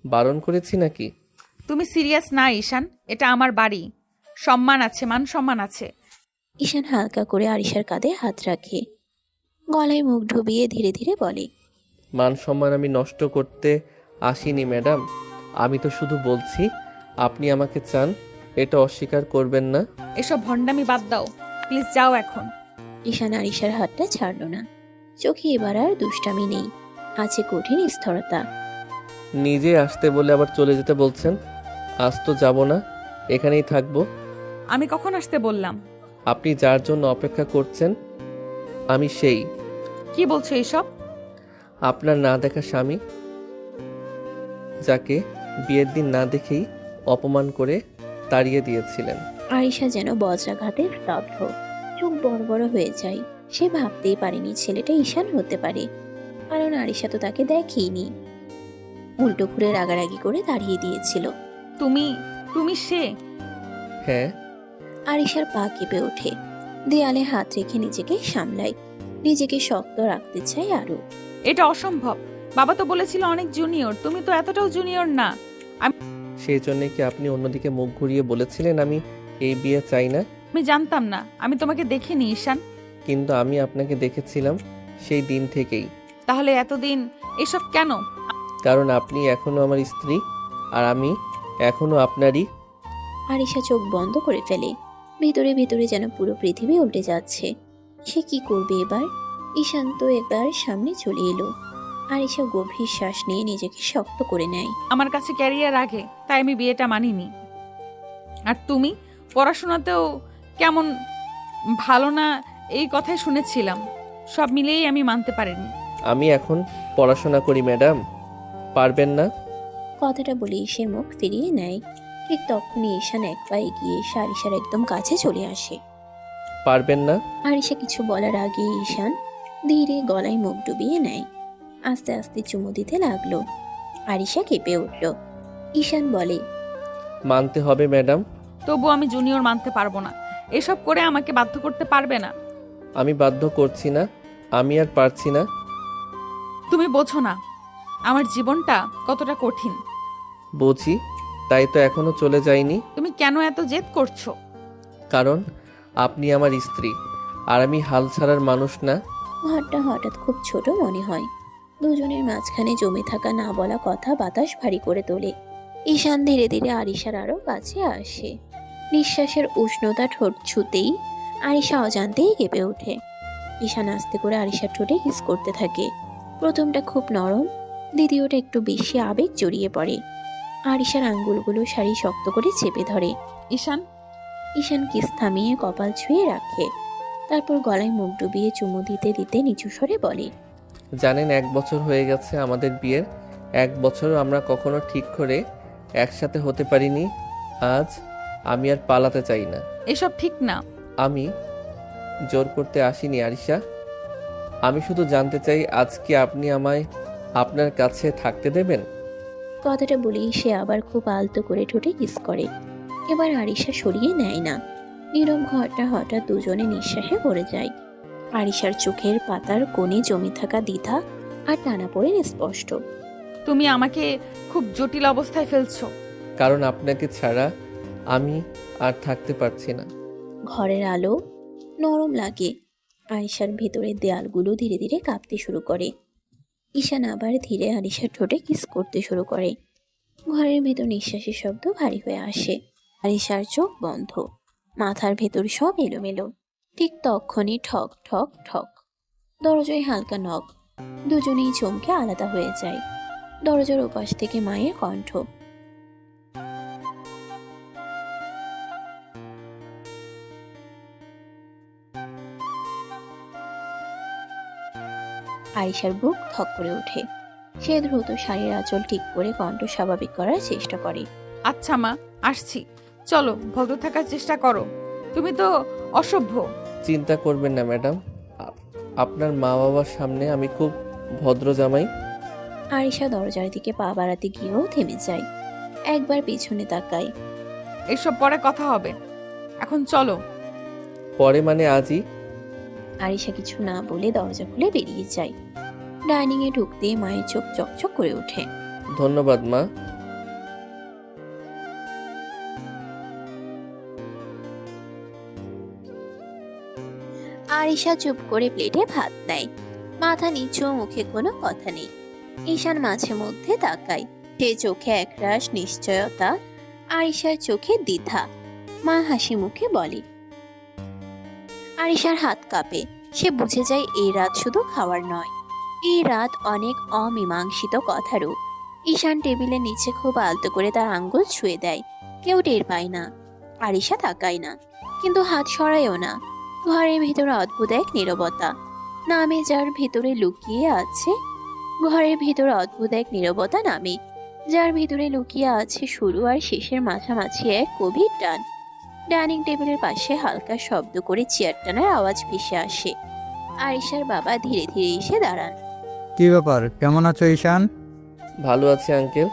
বারণ করেছি নাকি? তুমি সিরিয়াস না ঈশান? এটা আমার বাড়ি, সম্মান আছে, মান সম্মান আছে। ঈশান হালকা করে আরিশার কাঁধে হাত রাখে, গলায় মুখ ডুবিয়ে ধীরে ধীরে বলে, মান সম্মান আমি নষ্ট করতে আসিনি ম্যাডাম। আমি তো শুধু বলছি আপনি আমাকে চান, এটা অস্বীকার করবেন না। এসব ভণ্ডামি বাদ দাও, প্লিজ যাও এখন। ঈশান আরিশার হাতটা ছাড়ল না। চোখে এবার আর দুষ্টামি নেই, আছে কঠিন স্থিরতা। নিজে আসতে বলে আবার চলে যেতে বলছেন। আজ তো যাব না, এখানেই থাকবো। আমি কখন আসতে বললাম? আপনি যার জন্য অপেক্ষা করছেন আমি সেই। কি বলছো এসব? আপনার না দেখা স্বামী, যাকে বিয়ের দিন না দেখেই অপমান করে তাড়িয়ে দিয়েছিলেন। আরিশা যেন বজ্রাঘাতে স্তব্ধ, চোখ বড় বড় হয়ে যায়। সে ভাবতেই পারেনি ছেলেটা ঈশান হতে পারে, কারণ আরিশা তো তাকে দেখেইনি। উল্টো ঘুরে রাগারাগি করে দাঁড়িয়ে দিয়েছিল। তুমি তুমি সে? হ্যাঁ। আরিশার পা কেঁপে ওঠে, দেয়ালে হাত রেখে নিজেকে সামলায়, নিজেকে শক্ত রাখতে চায় আরো। এটা অসম্ভব। বাবা তো বলেছিল অনেক জুনিয়র, তুমি তো এতটাও জুনিয়র না। সেই জন্য কি আপনি অন্যদিকে মুখ ঘুরিয়ে বলেছিলেন আমি এই বিয়ে চাই না? আমি জানতাম না, আমি তোমাকে দেখিনি ঈশান। কিন্তু আমি আপনাকে দেখেছিলাম সেই দিন থেকেই। তাহলে এতদিন এসব কেন? কারণ আপনি এখনো আমার স্ত্রী, আর আমি এখনো আপনারই। আরিশা চোখ বন্ধ করে ফেলে, ভিতরে ভিতরে যেন পুরো পৃথিবী উল্টে যাচ্ছে। সে কি করবে এবার? ঈশান তো এবার সামনে চলে এলো। আরিশা গভীর শ্বাস নিয়ে নিজেকে শক্ত করে নেয়। আমার কাছে ক্যারিয়ার আগে, তাই আমি বিয়েটা মানিনি। আর তুমি পড়াশোনাতেও কেমন ভালো না এই কথাই শুনেছিলাম। সব মিলিয়েই আমি মানতে পারিনি। আমি এখন পড়াশোনা করি ম্যাডাম, পারবেন না? কথাটা বলেই সে মুখ ফিরিয়ে নেয়। ঠিক তখনই ঈশান এক পা এগিয়ে এসে আরিশার একদম কাছে চলে আসে। পারবেন না? আরিশা কিছু বলার আগে ঈশান ধীরে গলায় মুখ ডুবিয়ে নেয়, আস্তে আস্তে চুমু দিতে লাগলো। আরিশা কেঁপে উঠল। ঈশান বলে, মানতে হবে ম্যাডাম। তবু আমি জুনিয়র মানতে পারবো না। এসব করে আমাকে বাধ্য করতে পারবে না। আমি বাধ্য করছি না, আমি আর পারছি না। তুমি বোঝো না আমার জীবনটা কতটা কঠিন। বুঝি, তাই তো এখনো চলে যাইনি। তুমি কেন এত জেদ করছো? কারণ আপনি আমার স্ত্রী, আর আমি হাল ছাড়ার মানুষ না। ঘরটা হঠাৎ খুব ছোট মনে হয়। দুজনের মাঝখানে জমে থাকা না বলা কথা বাতাস ভারী করে তোলে। ঈশান ধীরে ধীরে আরিশার আরো কাছে আসে। নিঃশ্বাসের উষ্ণতা ঠোঁট ছুতেই আরিশা অজান্তেই কেঁপে ওঠে। ঈশান আস্তে করে আরিশার ঠোঁটে কিস করতে থাকে। প্রথমটা খুব নরম, দ্বিতীয়টা একটু বেশি আবেগ জড়িয়ে পড়ে। আরিশার আঙ্গুলগুলো শাড়ি শক্ত করে চেপে ধরে। ঈশান ঈশান কিস থামিয়ে কপাল ছুঁয়ে রাখে, তারপর গলায় মুখ ডুবিয়ে চুমু দিতে দিতে নিচু স্বরে বলে, জানেন 1 বছর হয়ে গেছে আমাদের বিয়ের। 1 বছরও আমরা কখনো ঠিক করে একসাথে হতে পারিনি। আজ আমি আর পালাতে চাই না। এসব ঠিক না। আমি জোর করতে আসিনি আরিশা, আমি শুধু জানতে চাই আজ কি আপনি আমায় আপনার কাছে থাকতে দেবেন? কথাটা বলেই সে আবার খুব আলতো করে ঠোঁটে কিস করে। এবার আরিশা সরিয়ে নেয় না। নীরব ঘরটা হঠাৎ দুজনে নিঃশ্বাসে ভরে যায়। আরিশার চোখের পাতার কোণে জমে থাকা দ্বিধা আর টানাপোড়েন স্পষ্ট। তুমি আমাকে খুব জটিল অবস্থায় ফেলছো। কারণ আপনাকে ছাড়া আমি আর থাকতে পারছি না। ঘরের আলো নরম লাগে। আরিশার ভেতরের দেয়ালগুলো ধীরে ধীরে কাঁপতে শুরু করে। ঈশান আবার ধীরে আরিশার ঠোঁটে কিস করতে শুরু করে। ঘরের ভেতর নিঃশ্বাসের শব্দ ভারী হয়ে আসে। আরিশার চোখ বন্ধ, মাথার ভেতর সব এলোমেলো। ঠিক তখনই ঠক ঠক ঠক দরজায় হালকা নখ। দুজনেই চমকে আলাদা হয়ে যায়। দরজার ওপাশ থেকে মায়ের কণ্ঠ। আরিশার বুক ধক করে ওঠে। সে দ্রুত শাড়ির আঁচল ঠিক করে কণ্ঠ স্বাভাবিক করার চেষ্টা করে। আচ্ছা মা, আসছি। চলো, ভদ্র থাকার চেষ্টা করো। তুমি তো অসভ্য। চিন্তা করবেন না ম্যাডাম, আপনার মা বাবার সামনে আমি খুব ভদ্র জামাই। আরিশা দরজার দিকে পা বাড়াতে গিয়েও থেমে যায়। একবার পিছনে তাকায়। এসব পরে কথা হবে, এখন চলো। পরে মানে আজই? আরিশা কিছু না বলে দরজা খুলে বেরিয়ে যায়। ডাইনিং এ ঢুকতে মায়ের চোখ চকচক করে ওঠে। ধন্যবাদ মা। আরিশা চুপ করে প্লেটে ভাত নেয়। মাথা নিচু, মুখে কোনো কথা নেই। ঈশান মাঝে মধ্যে তাকায়। সে চোখে একরাশ নিশ্চয়তা, আরিশার চোখে দ্বিধা। মা হাসি মুখে বলে। আরিশার হাত কাঁপে। সে বুঝে যায় এই রাত শুধু খাওয়ার নয়, এই রাত অনেক অমীমাংসিত কথারও। ঈশান টেবিলের নিচে খুব আলতো করে তার আঙ্গুল ছুঁয়ে দেয়। কেউ টের পায় না। আরিশা তাকায় না, কিন্তু হাত সরায়ও না। ঘরের ভেতরে অদ্ভুত এক নীরবতা নামে, যার ভেতরে লুকিয়ে আছে ঘরের ভেতরে অদ্ভুত এক নীরবতা নামে, যার ভেতরে লুকিয়ে আছে শুরু আর শেষের মাঝামাঝি এক গভীর টান। ডাইনিং টেবিলের পাশে হালকা শব্দ করে চেয়ার টানার আওয়াজ ভেসে আসে। আরিশার বাবা ধীরে ধীরে এসে দাঁড়ান। কি ব্যাপার, কেমন আছো ঈশান? ভালো আছি আঙ্কেল,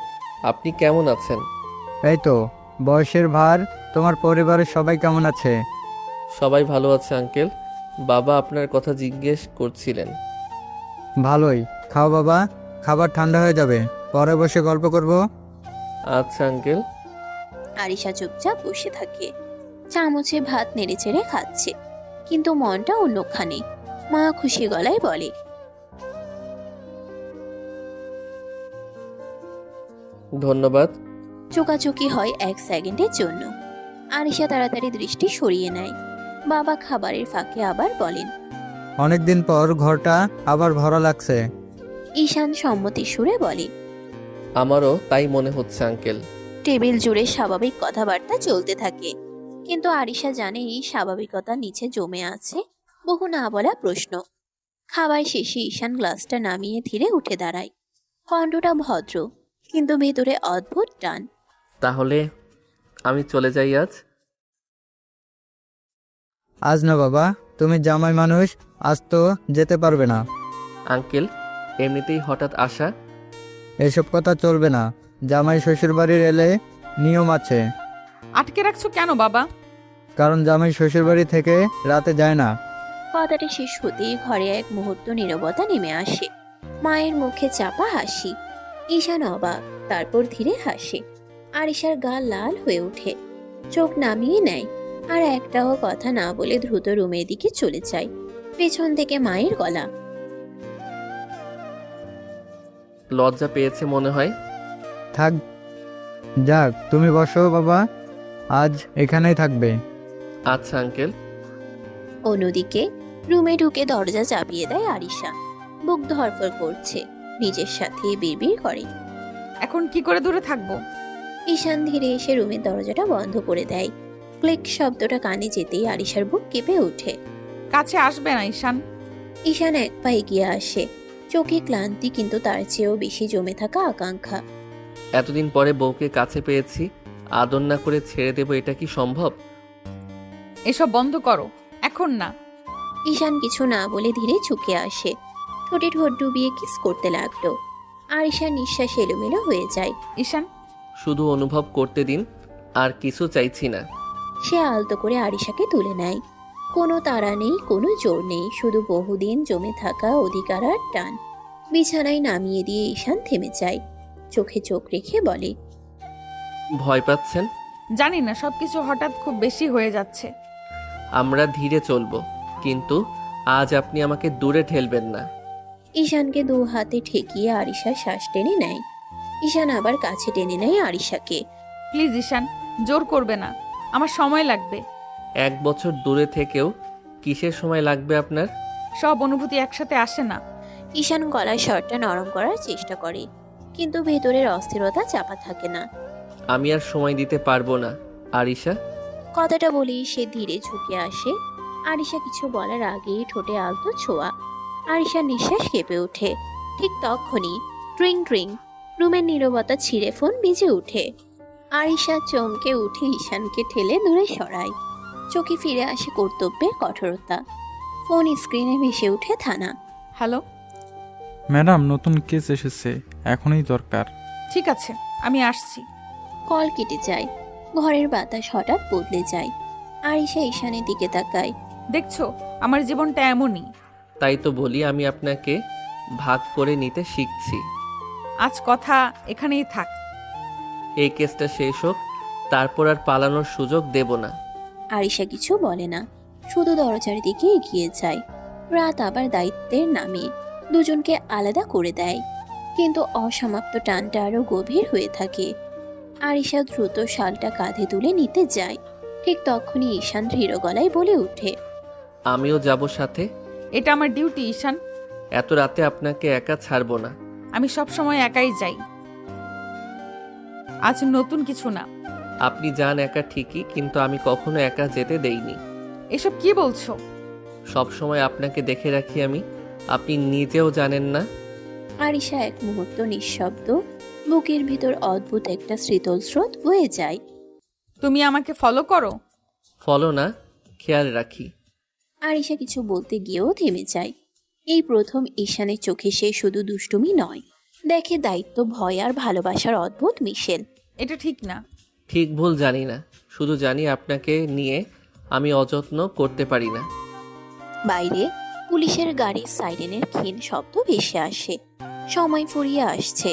আপনি কেমন আছেন? এই তো, বয়সের ভার। তোমার পরিবারের সবাই কেমন আছে? সবাই ভালো আছে আঙ্কেল। বাবা আপনার কথা জিজ্ঞেস করছিলেন। ভালোই। খাও বাবা, খাবার ঠান্ডা হয়ে যাবে, পরে বসে গল্প করব। আচ্ছা আঙ্কেল। আরিশা চুপচাপ বসে থাকে। চামচে ভাত নেড়ে চেড়ে খাচ্ছে, কিন্তু মনটা অন্যখানে। মা খুশি গলায় বলে, ধন্যবাদ। চোকাচুকি হয় 1 সেকেন্ডের জন্য। আরিশা তাড়াতাড়ি দৃষ্টি সরিয়ে নেয়। বাবা খাবারের ফাঁকে আবার বলেন, অনেকদিন পর ঘরটা আবার ভরা লাগছে। ঈশান সম্মতির সুরে বলে। আমারও তাই মনে হচ্ছে আঙ্কেল। টেবিল জুড়ে স্বাভাবিক কথাবার্তা চলতে থাকে, কিন্তু আরিশা জানে এই স্বাভাবিকতার নিচে জমে আছে বহু না বলা প্রশ্ন। খাবার শেষে ঈশান গ্লাসটা নামিয়ে ধীরে উঠে দাঁড়ায়। কণ্ঠটা ভদ্র, কিন্তু ভেতরে অদ্ভুত টান। তাহলে আমি চলে যাই আজ? আজ না বাবা, তুমি জামাই মানুষ, আজ তো যেতে পারবে না। আঙ্কেল, এমনিতেই হঠাৎ আসা। এসব কথা চলবে না। জামাই শ্বশুরবাড়ির এলে নিয়ম আছে। আটকে রাখছো কেন বাবা? কারণ জামাই শ্বশুরবাড়ি থেকে রাতে যায় না। কথাটা শেষ হতেই ঘরে এক মুহূর্ত নীরবতা নেমে আসে। মায়ের মুখে চাপা হাসি। ঈশান অবাক, তারপর ধীরে হাসে। আরিশার গা লাল হয়ে ওঠে, চোখ নামিয়ে নেয়, আর একটাও কথা না বলে দ্রুত রুমের দিকে চলে যায়। পেছন থেকে মায়ের গলা, লজ্জা পেয়েছে মনে হয়। থাক, যাক, তুমি বসো বাবা, আজ এখানেই থাকবে। আচ্ছা আঙ্কেল। অন্যদিকে রুমে ঢুকে দরজা চাপিয়ে দেয় আরিশা। বুক ধরফর করছে, নিজের সাথে বিড়বিড় করে, এখন কি করে দূরে থাকবো? ঈশান ধীরে এসে রুমের দরজাটা বন্ধ করে দেয়। ক্লিক শব্দটা কানে যেতেই আরিশার বুক কেঁপে ওঠে। কাছে আসবে না ঈশান। ঈশান এক পা এগিয়ে আসে, চোখে ক্লান্তি, কিন্তু তার চেয়েও বেশি জমে থাকা আকাঙ্ক্ষা। এতদিন পরে বউকে কাছে পেয়েছি, আদর না করে ছেড়ে দেবো, এটা কি সম্ভব? এসব বন্ধ করো, এখন না। ঈশান কিছু না বলে ধীরে ঝুঁকে আসে, ঠোঁটে ঠোঁট ডুবিয়ে কিস করতে লাগলো। আরিশার নিঃশ্বাস এলোমেলো হয়ে যায়। ঈশান, শুধু অনুভব করতে দিন, আর কিছু চাইছি না। সে আলতো করে আরিশাকে তুলে নেয়। কোনো তাড়া নেই, কোনো জোর নেই, শুধু বহুদিন জমে থাকা অধিকার আর টান। বিছানায় নামিয়ে দিয়ে ঈশান থেমে যায়, চোখে চোখ রেখে বলে, ভয় পাচ্ছেন? জানি না, সবকিছু হঠাৎ খুব বেশি হয়ে যাচ্ছে। আমরা ধীরে চলবো, কিন্তু আজ আপনি আমাকে দূরে ঠেলবেন না। ঈশানকে দু হাতে ঠেকিয়ে আরিশা শ্বাস টেনে নেয়। ঈশান আবার কাছে টেনে নেয় আরিশাকে। প্লিজ ঈশান, জোর করবে না, আমার সময় লাগবে। 1 বছর দূরে থেকেও কিসের সময় লাগবে আপনার? সব অনুভূতি একসাথে আসে না। ঈশান গলার স্বরটা নরম করার চেষ্টা করে, কিন্তু ভেতরের অস্থিরতা চাপা থাকে না। আমি আর সময় দিতে পারবো না আরিশা। কথাটা বলেই সে ধীরে ঝুঁকে আসে। আরিশা কিছু বলার আগেই ঠোঁটে আলতো ছোঁয়া। আরিশার নিঃশ্বাস কেঁপে ওঠে। ঠিক তখনই ট্রিং ট্রিং, রুমের নীরবতা ছিঁড়ে ফোন বেজে ওঠে। আরিশা চমকে উঠে ঈশানকে ঠেলে দূরে সরায়। চোখে ফিরে আসে কর্তব্যের কঠোরতা। ফোন স্ক্রিনে ভেসে ওঠে থানা। হ্যালো। ম্যাডাম, নতুন কেস এসেছে, এখনই দরকার। ঠিক আছে, আমি আসছি। কল কেটে যায়। ঘরের বাতাস হঠাৎ বদলে যায়। আরিশা ঈশানের দিকে তাকায়। দেখছো, আমার জীবনটা এমনই। তাই তো বলি আমি আপনাকে ভাগ করে নিতে শিখছি। আজ কথা এখানেই থাক। এই কেসটা শেষ হোক, তারপর আর পালানোর সুযোগ দেব না। আরিশা কিছু বলে না, শুধু দরজার দিকে এগিয়ে যায়। রাত আবার দায়িত্বের নামে দুজনকে আলাদা করে দেয়, কিন্তু অসমাপ্ত টানটা আরো গভীর হয়ে থাকে। আরিশা দ্রুত শালটা কাঁধে তুলে নিতে যায়। ঠিক তখনই ঈশান দৃঢ় গলায় বলে ওঠে, আমিও যাব সাথে। এটা আমার ডিউটি ঈশান। এত রাতে আপনাকে একা ছাড়বো না। আমি সব সময় একাই যাই, আজ নতুন কিছু না। আপনি যান একা ঠিকই, কিন্তু আমি কখনো একা যেতে দেইনি। এসব কি বলছো? সব সময় আপনাকে দেখে রাখি আমি, আপনি নিজেও জানেন না। আরিশা এক মুহূর্ত নিঃশব্দ। বুকের ভিতর অদ্ভুত একটা শীতল স্রোত বয়ে যায়। তুমি আমাকে ফলো করো? ফলো না, খেয়াল রাখি। আরিশা কিছু বলতে গিয়েও থেমে যায়। এই প্রথম ঈশানের চোখে সে শুধু দুষ্টুমি নয়, দেখে দায়িত্ব, ভয় আর ভালোবাসার অদ্ভুত মিশেল। এটা ঠিক না। ঠিক ভুল জানি না, শুধু জানি আপনাকে নিয়ে আমি অযত্ন করতে পারি না। বাইরে পুলিশের গাড়ির সাইরেনের ক্ষীণ শব্দ ভেসে আসে। সময় ফুরিয়ে আসছে।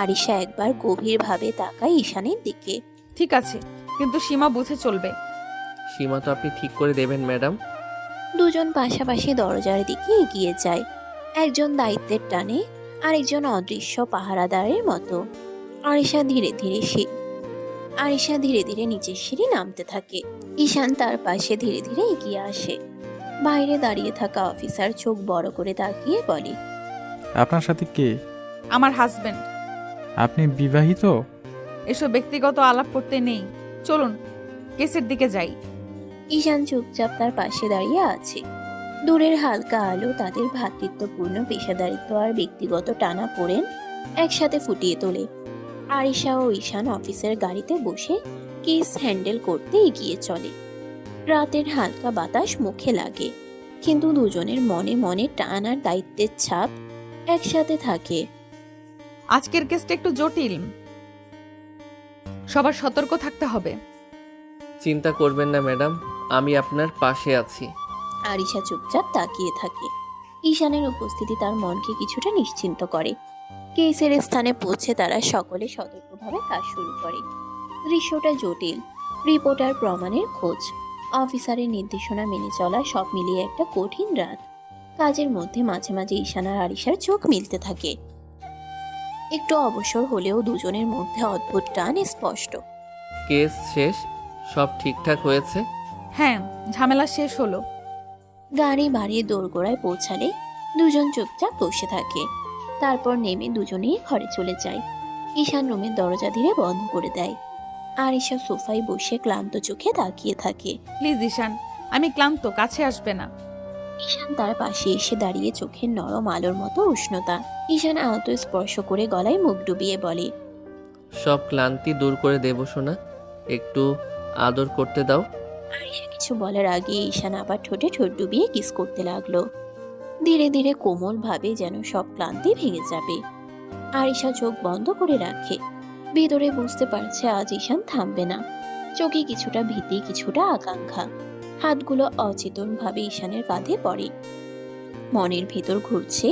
আরিশা একবার গভীরভাবে তাকায় ঈশানের দিকে। ঠিক আছে, কিন্তু সীমা বুঝে চলবে। সীমা তো আপনি ঠিক করে দেবেন ম্যাডাম। দুজন পাশাপাশি দরজার দিকে এগিয়ে যায়, একজন দায়িত্বের টানে, আরেকজন অদৃশ্য পাহারাদারের মতো। আরিশা ধীরে ধীরে নিচের সিঁড়ি নামতে থাকে। ঈশান তার পাশে ধীরে ধীরে এগিয়ে আসে। বাইরে দাঁড়িয়ে থাকা অফিসার চোখ বড় করে তাকিয়ে বলে, আপনার সাথে কে? আমার হাজবেন্ড। আপনি বিবাহিত? এসব ব্যক্তিগত আলাপ করতে নেই, চলুন কেসের দিকে যাই। ঈশান চুপচাপ তার পাশে দাঁড়িয়ে আছে। দূরের হালকা আলো তাদের ভ্রাতৃত্বপূর্ণ পেশাদারিত্ব আর ব্যক্তিগত টানাপোড়েন একসাথে ফুটিয়ে তোলে। আরিশা ও ঈশান অফিসের গাড়িতে বসে কেস হ্যান্ডেল করতে এগিয়ে চলে। রাতের হালকা বাতাস মুখে লাগে, কিন্তু দুজনের মনে মনে টান আর দায়িত্বের ছাপ একসাথে থাকে। আজকের কেসটা একটু জটিল, সবার সতর্ক থাকতে হবে। চিন্তা করবেন না ম্যাডাম, আমি আপনার পাশে আছি। আরিশা চুপচাপ তাকিয়ে থাকে। ঈশানের উপস্থিতি তার মনকে কিছুটা নিশ্চিন্ত করে। কেসের স্থানে পৌঁছে তারা সকলে সতর্কভাবে কাজ শুরু করে। দৃশ্যটা জটিল, রিপোর্টার প্রমাণের খোঁজ, অফিসারের নির্দেশনা মেনে চলা, সব মিলিয়ে একটা কঠিন রাত। কাজের মধ্যে মাঝে মাঝে ঈশান আর আরিশার চোখ মিলতে থাকে। একটু অবসর হলেও দুজনের মধ্যে অদ্ভুত টান স্পষ্ট। কেস শেষ, সব ঠিকঠাক হয়েছে। হ্যাঁ, ঝামেলা শেষ হলো। গাড়ি বাড়িয়ে দোরগোড়ায় পৌঁছালে দুজন চুপচাপ বসে থাকে। তারপর নেমে দুজনেই ঘরে চলে যায়। ঈশান রুমের দরজা ধীরে বন্ধ করে দেয়। আরিশা সোফায় বসে ক্লান্ত চোখে তাকিয়ে থাকে। প্লিজ ঈশান, আমি ক্লান্ত, কাছে আসবে না। ঈশান তার পাশে এসে দাঁড়িয়ে, চোখের নরম আলোর মতো উষ্ণতা। ঈশান আলতো স্পর্শ করে গলায় মুখ ডুবিয়ে বলে, সব ক্লান্তি দূর করে দেব সোনা, একটু আদর করতে দাও। আরিশা কিছু বলার আগে ঈশান আবার ঠোঁটে ঠোঁট ডুবিয়ে কিস করতে লাগলো। ধীরে ধীরে কোমল ভাবে যেন সব ক্লান্তি ভেঙে যাবে। আরিশা চোখ বন্ধ করে রাখে। ভেতরে বুঝতে পারছে আজ ঈশান থামবে না। চোখে কিছুটা ভীতি, কিছুটা আকাঙ্ক্ষা। হাতগুলো অচেতন ভাবে ঈশানের কাঁধে পড়ে। মনের ভেতর ঘুরছে,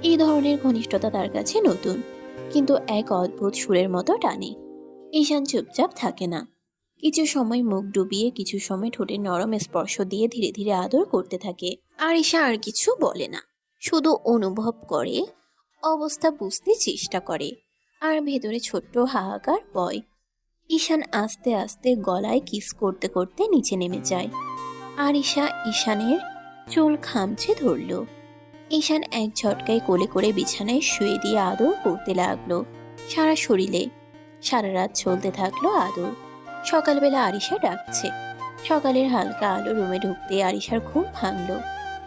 এই ধরনের ঘনিষ্ঠতা তার কাছে নতুন, কিন্তু এক অদ্ভুত সুরের মতো টানে। ঈশান চুপচাপ থাকে না। কিছু সময় মুখ ডুবিয়ে, কিছু সময় ঠোঁটের নরম স্পর্শ দিয়ে ধীরে ধীরে আদর করতে থাকে। আরিশা আর কিছু বলে না, শুধু অনুভব করে, অবস্থা বুঝতে চেষ্টা করে, আর ভেতরে ছোট্ট হাহাকার বয়। ঈশান আস্তে আস্তে গলায় কিস করতে করতে নিচে নেমে যায়। আরিশা ঈশানের চুল খামচে ধরল। ঈশান এক ঝটকায় কোলে করে বিছানায় শুয়ে দিয়ে আদর করতে লাগলো সারা শরীরে। সারা রাত চলতে থাকলো আদর। সকালবেলা আরিশা ডাকছে। সকালের হালকা আলো রুমে ঢুকতে আরিশার ঘুম ভাঙলো।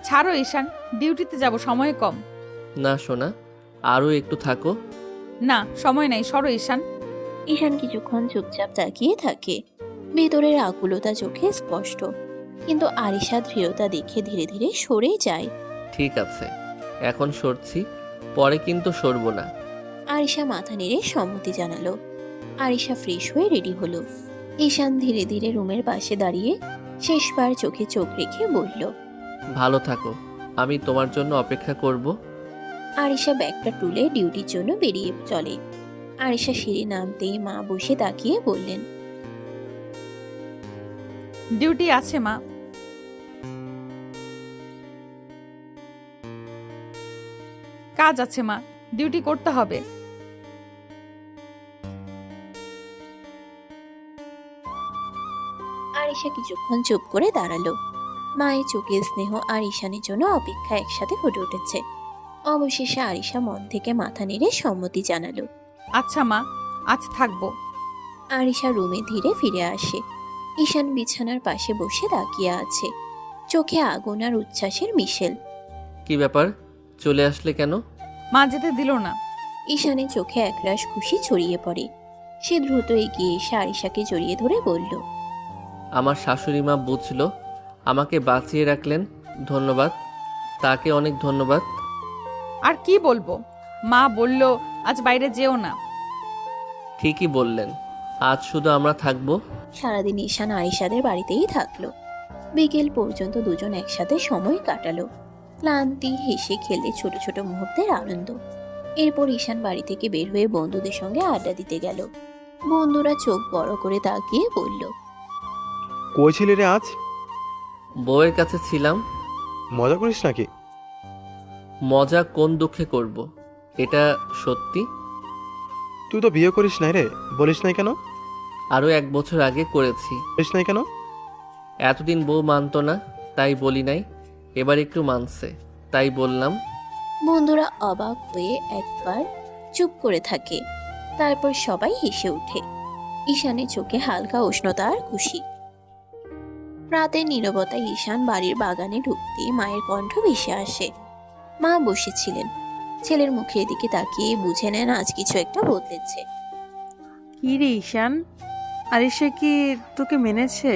ছাড়ো ঈশান, ডিউটিতে যাব, সময় কম। না সোনা, আরও একটু থাকো। না, সময় নাই, সরো ঈশান। ঈশান কিছুক্ষণ চুপচাপ তাকিয়ে থাকে। ভেতরের আকুলতা চোখে স্পষ্ট, কিন্তু আরিশা দৃঢ়তা দেখে ধীরে ধীরে সরে যায়। ঠিক আছে, এখন সরছি, পরে কিন্তু সরবো না। আরিশা মাথা নেড়ে সম্মতি জানালো। আরিশা ফ্রেশ হয়ে রেডি হলো। ঈশান ধীরে ধীরে রুমের পাশে দাঁড়িয়ে শেষবার চোখে চোখ রেখে বলল, ভালো থাকো, আমি তোমার জন্য অপেক্ষা করব। আরিশা ব্যাগটা তুলে ডিউটির জন্য বেরিয়ে চলে। আরিশা সিঁড়ি নামতেই মা বসে তাকিয়ে বললেন, ডিউটি আছে মা। কাজ আছে মা, ডিউটি করতে হবে। আরিশা কিছুক্ষণ চুপ করে দাঁড়ালো। মায়ের চোখে স্নেহ আর ঈশানের জন্য অপেক্ষা একসাথে ফুটে উঠেছে। অবশেষে আরিশা মন থেকে মাথা নেড়ে সম্মতি জানালো। আচ্ছা মা, আজ থাকবো। আরিশা রুমে ধীরে ফিরে আসে। ঈশান বিছানার পাশে বসে তাকিয়ে আছে, চোখে আগুন আর উচ্ছ্বাসের মিশেল। কি ব্যাপার, চলে আসলে কেন? মা যেতে দিল না। ঈশানের চোখে একরাশ খুশি ছড়িয়ে পড়ে। সে দ্রুত এগিয়ে এসে আরিশাকে জড়িয়ে ধরে বলল, আমার শাশুড়ি মা বুঝলো, আমাকে বাঁচিয়ে রাখলেন, ধন্যবাদ, তাকে অনেক ধন্যবাদ। আর কি বলবো, মা বলল আজ বাইরে যেও না। ঠিকই বললেন, আজ শুধু আমরা থাকবো। সারাদিন ঈশান আরিশাদের বাড়িতেই থাকলো। বিকেল পর্যন্ত দুজন একসাথে সময় কাটালো। ক্লান্তি, হেসে খেলে ছোট ছোট মুহূর্তের আনন্দ। এরপর ঈশান বাড়ি থেকে বের হয়ে বন্ধুদের সঙ্গে আড্ডা দিতে গেল। বন্ধুরা চোখ বড় করে তাকিয়ে বলল, কই ছিলি রে আজ? বউয়ের কাছে ছিলাম। মজা করিস নাকি? মজা কোন দুঃখে করব, এটা সত্যি। তুই তো বিয়ে করিস নাই রে, বলিস নাই কেন? আরও 1 বছর আগে করেছি। বলিস নাই কেন? এতদিন বউ মানতো না, তাই বলি নাই। এবার একটু মানছে, তাই বললাম। বন্ধুরা অবাক হয়ে একবার চুপ করে থাকে। তারপর সবাই হেসে ওঠে। ঈশানের চোখে হালকা উষ্ণতা আর খুশি। রাতের নীরবতায় ঈশান বাড়ির বাগানে ঢুকতেই মায়ের কণ্ঠ ভেসে আসে। মা বসেছিলেন। ছেলের মুখের দিকে তাকিয়ে বুঝে নেন আজ কিছু একটা বদলেছে। কি রে ঈশান, আরিশা কি তোকে মেনেছে?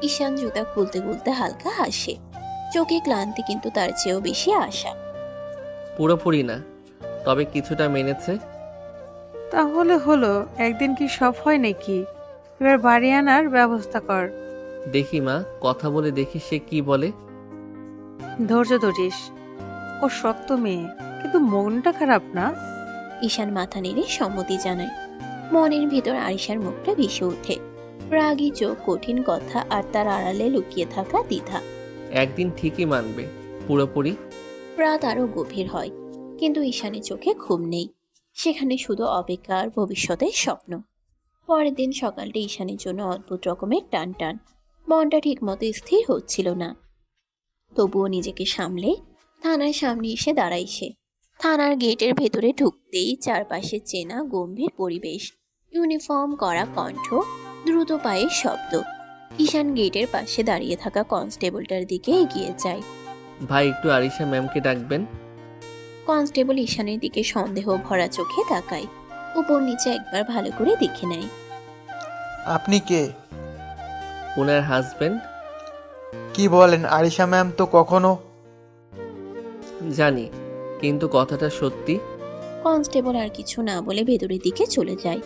ঈশান জুতা খুলতে খুলতে হালকা হাসে, চোখে ক্লান্তি কিন্তু তার চেয়েও বেশি আশা। পুরোপুরি না, তবে কিছুটা মেনেছে। তাহলে হলো, একদিন কি সব হয় নাকি? এবার বাড়ি আনার ব্যবস্থা কর। দেখি মা, কথা বলে দেখি সে কি বলে। ধৈর্য ধরিস, ও শক্ত মেয়ে, কিন্তু মনটা খারাপ না। ঈশান মাথা নেড়ে সম্মতি জানায়। মনের ভিতর আরিশার মুখটা ভেসে ওঠে, রাগী চোখ, কঠিন কথা আর তার আড়ালে লুকিয়ে থাকা দ্বিধা। একদিন ঠিকই মানবে, পুরোপুরি। রাত আরো গভীর হয়, কিন্তু ঈশানের চোখে ঘুম নেই। সেখানে শুধু অপেক্ষা আর ভবিষ্যতের স্বপ্ন। পরের দিন সকালটা ঈশানের জন্য অদ্ভুত রকমের টান টান। মনটা ঠিক মতো স্থির হচ্ছিল না। তবুও নিজেকে সামলে থানার সামনে এসে দাঁড়ায় সে। থানার গেটের ভেতরে ঢুকতেই চারপাশে চেনা গম্ভীর পরিবেশ, ইউনিফর্ম করা কণ্ঠ, দ্রুত পায়ের শব্দ। ঈশান গেটের পাশে দাঁড়িয়ে থাকা কনস্টেবলটার দিকে এগিয়ে যায়। ভাই, একটু আরিশা ম্যামকে ডাকবেন। কনস্টেবল ঈশানের দিকে সন্দেহ ভরা চোখে তাকায়। উপর নিচে একবার ভালো করে দেখে নেয়। আপনি কে? ওনার হাজবেন্ড। কি বলেন? আরিশা ম্যাম তো কখনো। জানি, কিন্তু কথাটা সত্যি। কনস্টেবল আর কিছু না বলে ভেতরের দিকে চলে যায়।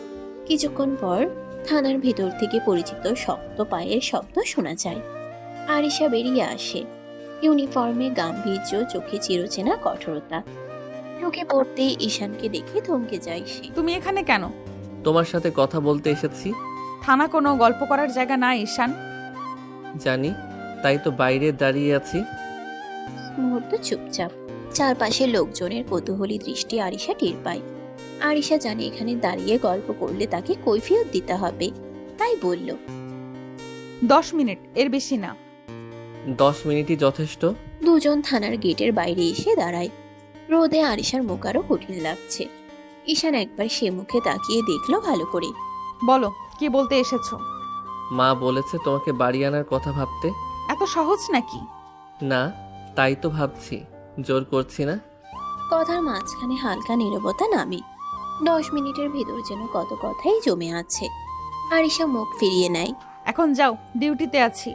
কিছুক্ষণ পর থানার ভেতর থেকে পরিচিত শক্ত পায়ের শব্দ শোনা যায়। আরিশা বেরিয়ে আসে। ইউনিফর্মে গাম্ভীর্য, চোখে চিরচেনা কঠোরতা। ঢুকে পড়তেই ঈশানকে দেখে থমকে যায় সে। তুমি এখানে কেন? তোমার সাথে কথা বলতে এসেছি। থানা কোনো গল্প করার জায়গা না ঈশান। জানি, তাই তো বাইরে দাঁড়িয়ে আছি। মুহূর্ত চুপচাপ। চারপাশে লোকজনের কৌতূহলী দৃষ্টি আরিশা টের পায়। আরিশা জানে এখানে দাঁড়িয়ে গল্প করলে তাকে কৈফিয়ত দিতে হবে, তাই বলল, 10 মিনিট, এর বেশি না। 10 মিনিটই যথেষ্ট। দুজন থানার গেটের বাইরে এসে দাঁড়ায়। রোদে আরিশার মুখ আরো কঠিন লাগছে। ঈশান একবার সে মুখে তাকিয়ে দেখলো ভালো করে। বলো, কি বলতে এসেছো? মা বলেছে তোমাকে বাড়ি আনার কথা ভাবতে। এত সহজ নাকি? না, তাই তো ভাবছি। জোর করছি না। কথার মাঝখানে হালকা নীরবতা নামে। 10 মিনিটের ভেতর যেন কত কথাই জমে আছে। আরিশা মুখ ফিরিয়ে নেয়। এখন যাও, ডিউটিতে আছি।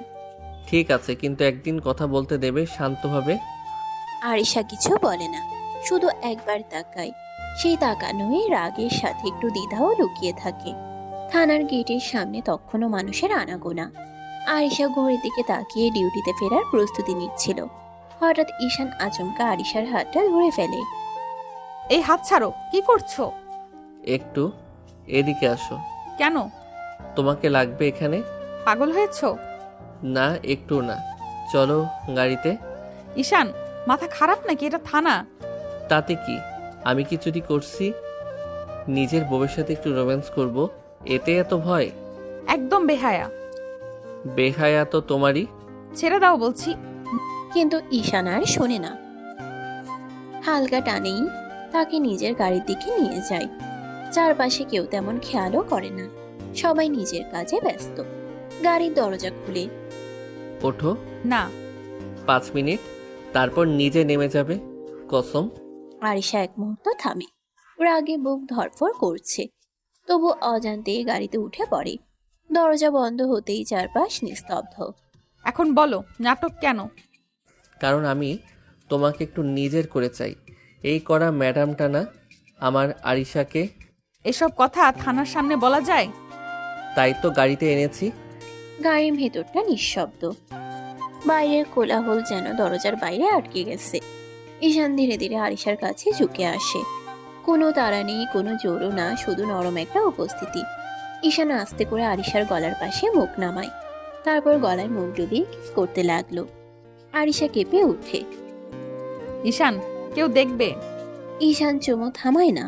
ঠিক আছে, কিন্তু একদিন কথা বলতে দেবে শান্তভাবে। আরিশা কিছু বলে না, শুধু একবার তাকায়। সেই তাকানোয় রাগের সাথে একটু দ্বিধাও লুকিয়ে থাকে। থানার গেটের সামনে তখনও মানুষের আনাগোনা। আরিশা ঘড়ির দিকে তাকিয়ে ডিউটিতে ফেরার প্রস্তুতি নিচ্ছিল। হঠাৎ ঈশান আচমকা আরিশার হাতটা ধরে ফেলে। এই হাত ছাড়ো, কি করছো? একটু এদিকে আসো। কেন? তোমাকে লাগবে এখানে। পাগল হয়েছো? না, একটু না। চলো গাড়িতে। ঈশান, মাথা খারাপ নাকি? এটা থানা। তাতে কি? আমি কি চুরি করছি? নিজের বউয়ের সাথে একটু রোম্যান্স করব, এতে এত ভয়? একদম বেহায়া। বেহায়া তো তোমারই। ছেড়ে দাও বলছি। কিন্তু ঈশান আর শোনে না। হালকা টানেই তাকে নিজের গাড়ির দিকে নিয়ে যায়। চারপাশে কেউ তেমন খেয়ালও করে না, সবাই নিজের কাজে ব্যস্ত। গাড়ির দরজা খুলে। ওঠো। না। 5 মিনিট, তারপর নিজে নেমে যাবে, কসম। আরিশা এক মুহূর্ত থামে। রাগে বুক ধড়ফড় করছে, তবু অজান্তেই গাড়িতে উঠে পড়ে। দরজা বন্ধ হতেই চারপাশ নিস্তব্ধ। এখন বলো, নাটক কেন? কারণ আমি তোমাকে একটু নিজের করে চাই। এই করা ম্যাডামটা না, আমার আরিশাকে। এসব কথা থানার সামনে বলা যায়? তাই তো গাড়িতে এনেছি। গাড়ির ভেতরটা নিঃশব্দ। বাইরের কোলাহল যেন দরজার বাইরে আটকে গেছে। ঈশান ধীরে ধীরে আরিশার কাছে ঝুঁকে আসে। কোনো তাড়া নেই, কোনো জোরও না, শুধু নরম একটা উপস্থিতি। ঈশান আস্তে করে আরিশার গলার পাশে মুখ নামায়, তারপর গলায় মুখ ডুবিয়ে কিস করতে লাগলো। আরিশা কেঁপে উঠে। ঈশান, কেউ দেখবে। ঈশান চুমো থামায় না,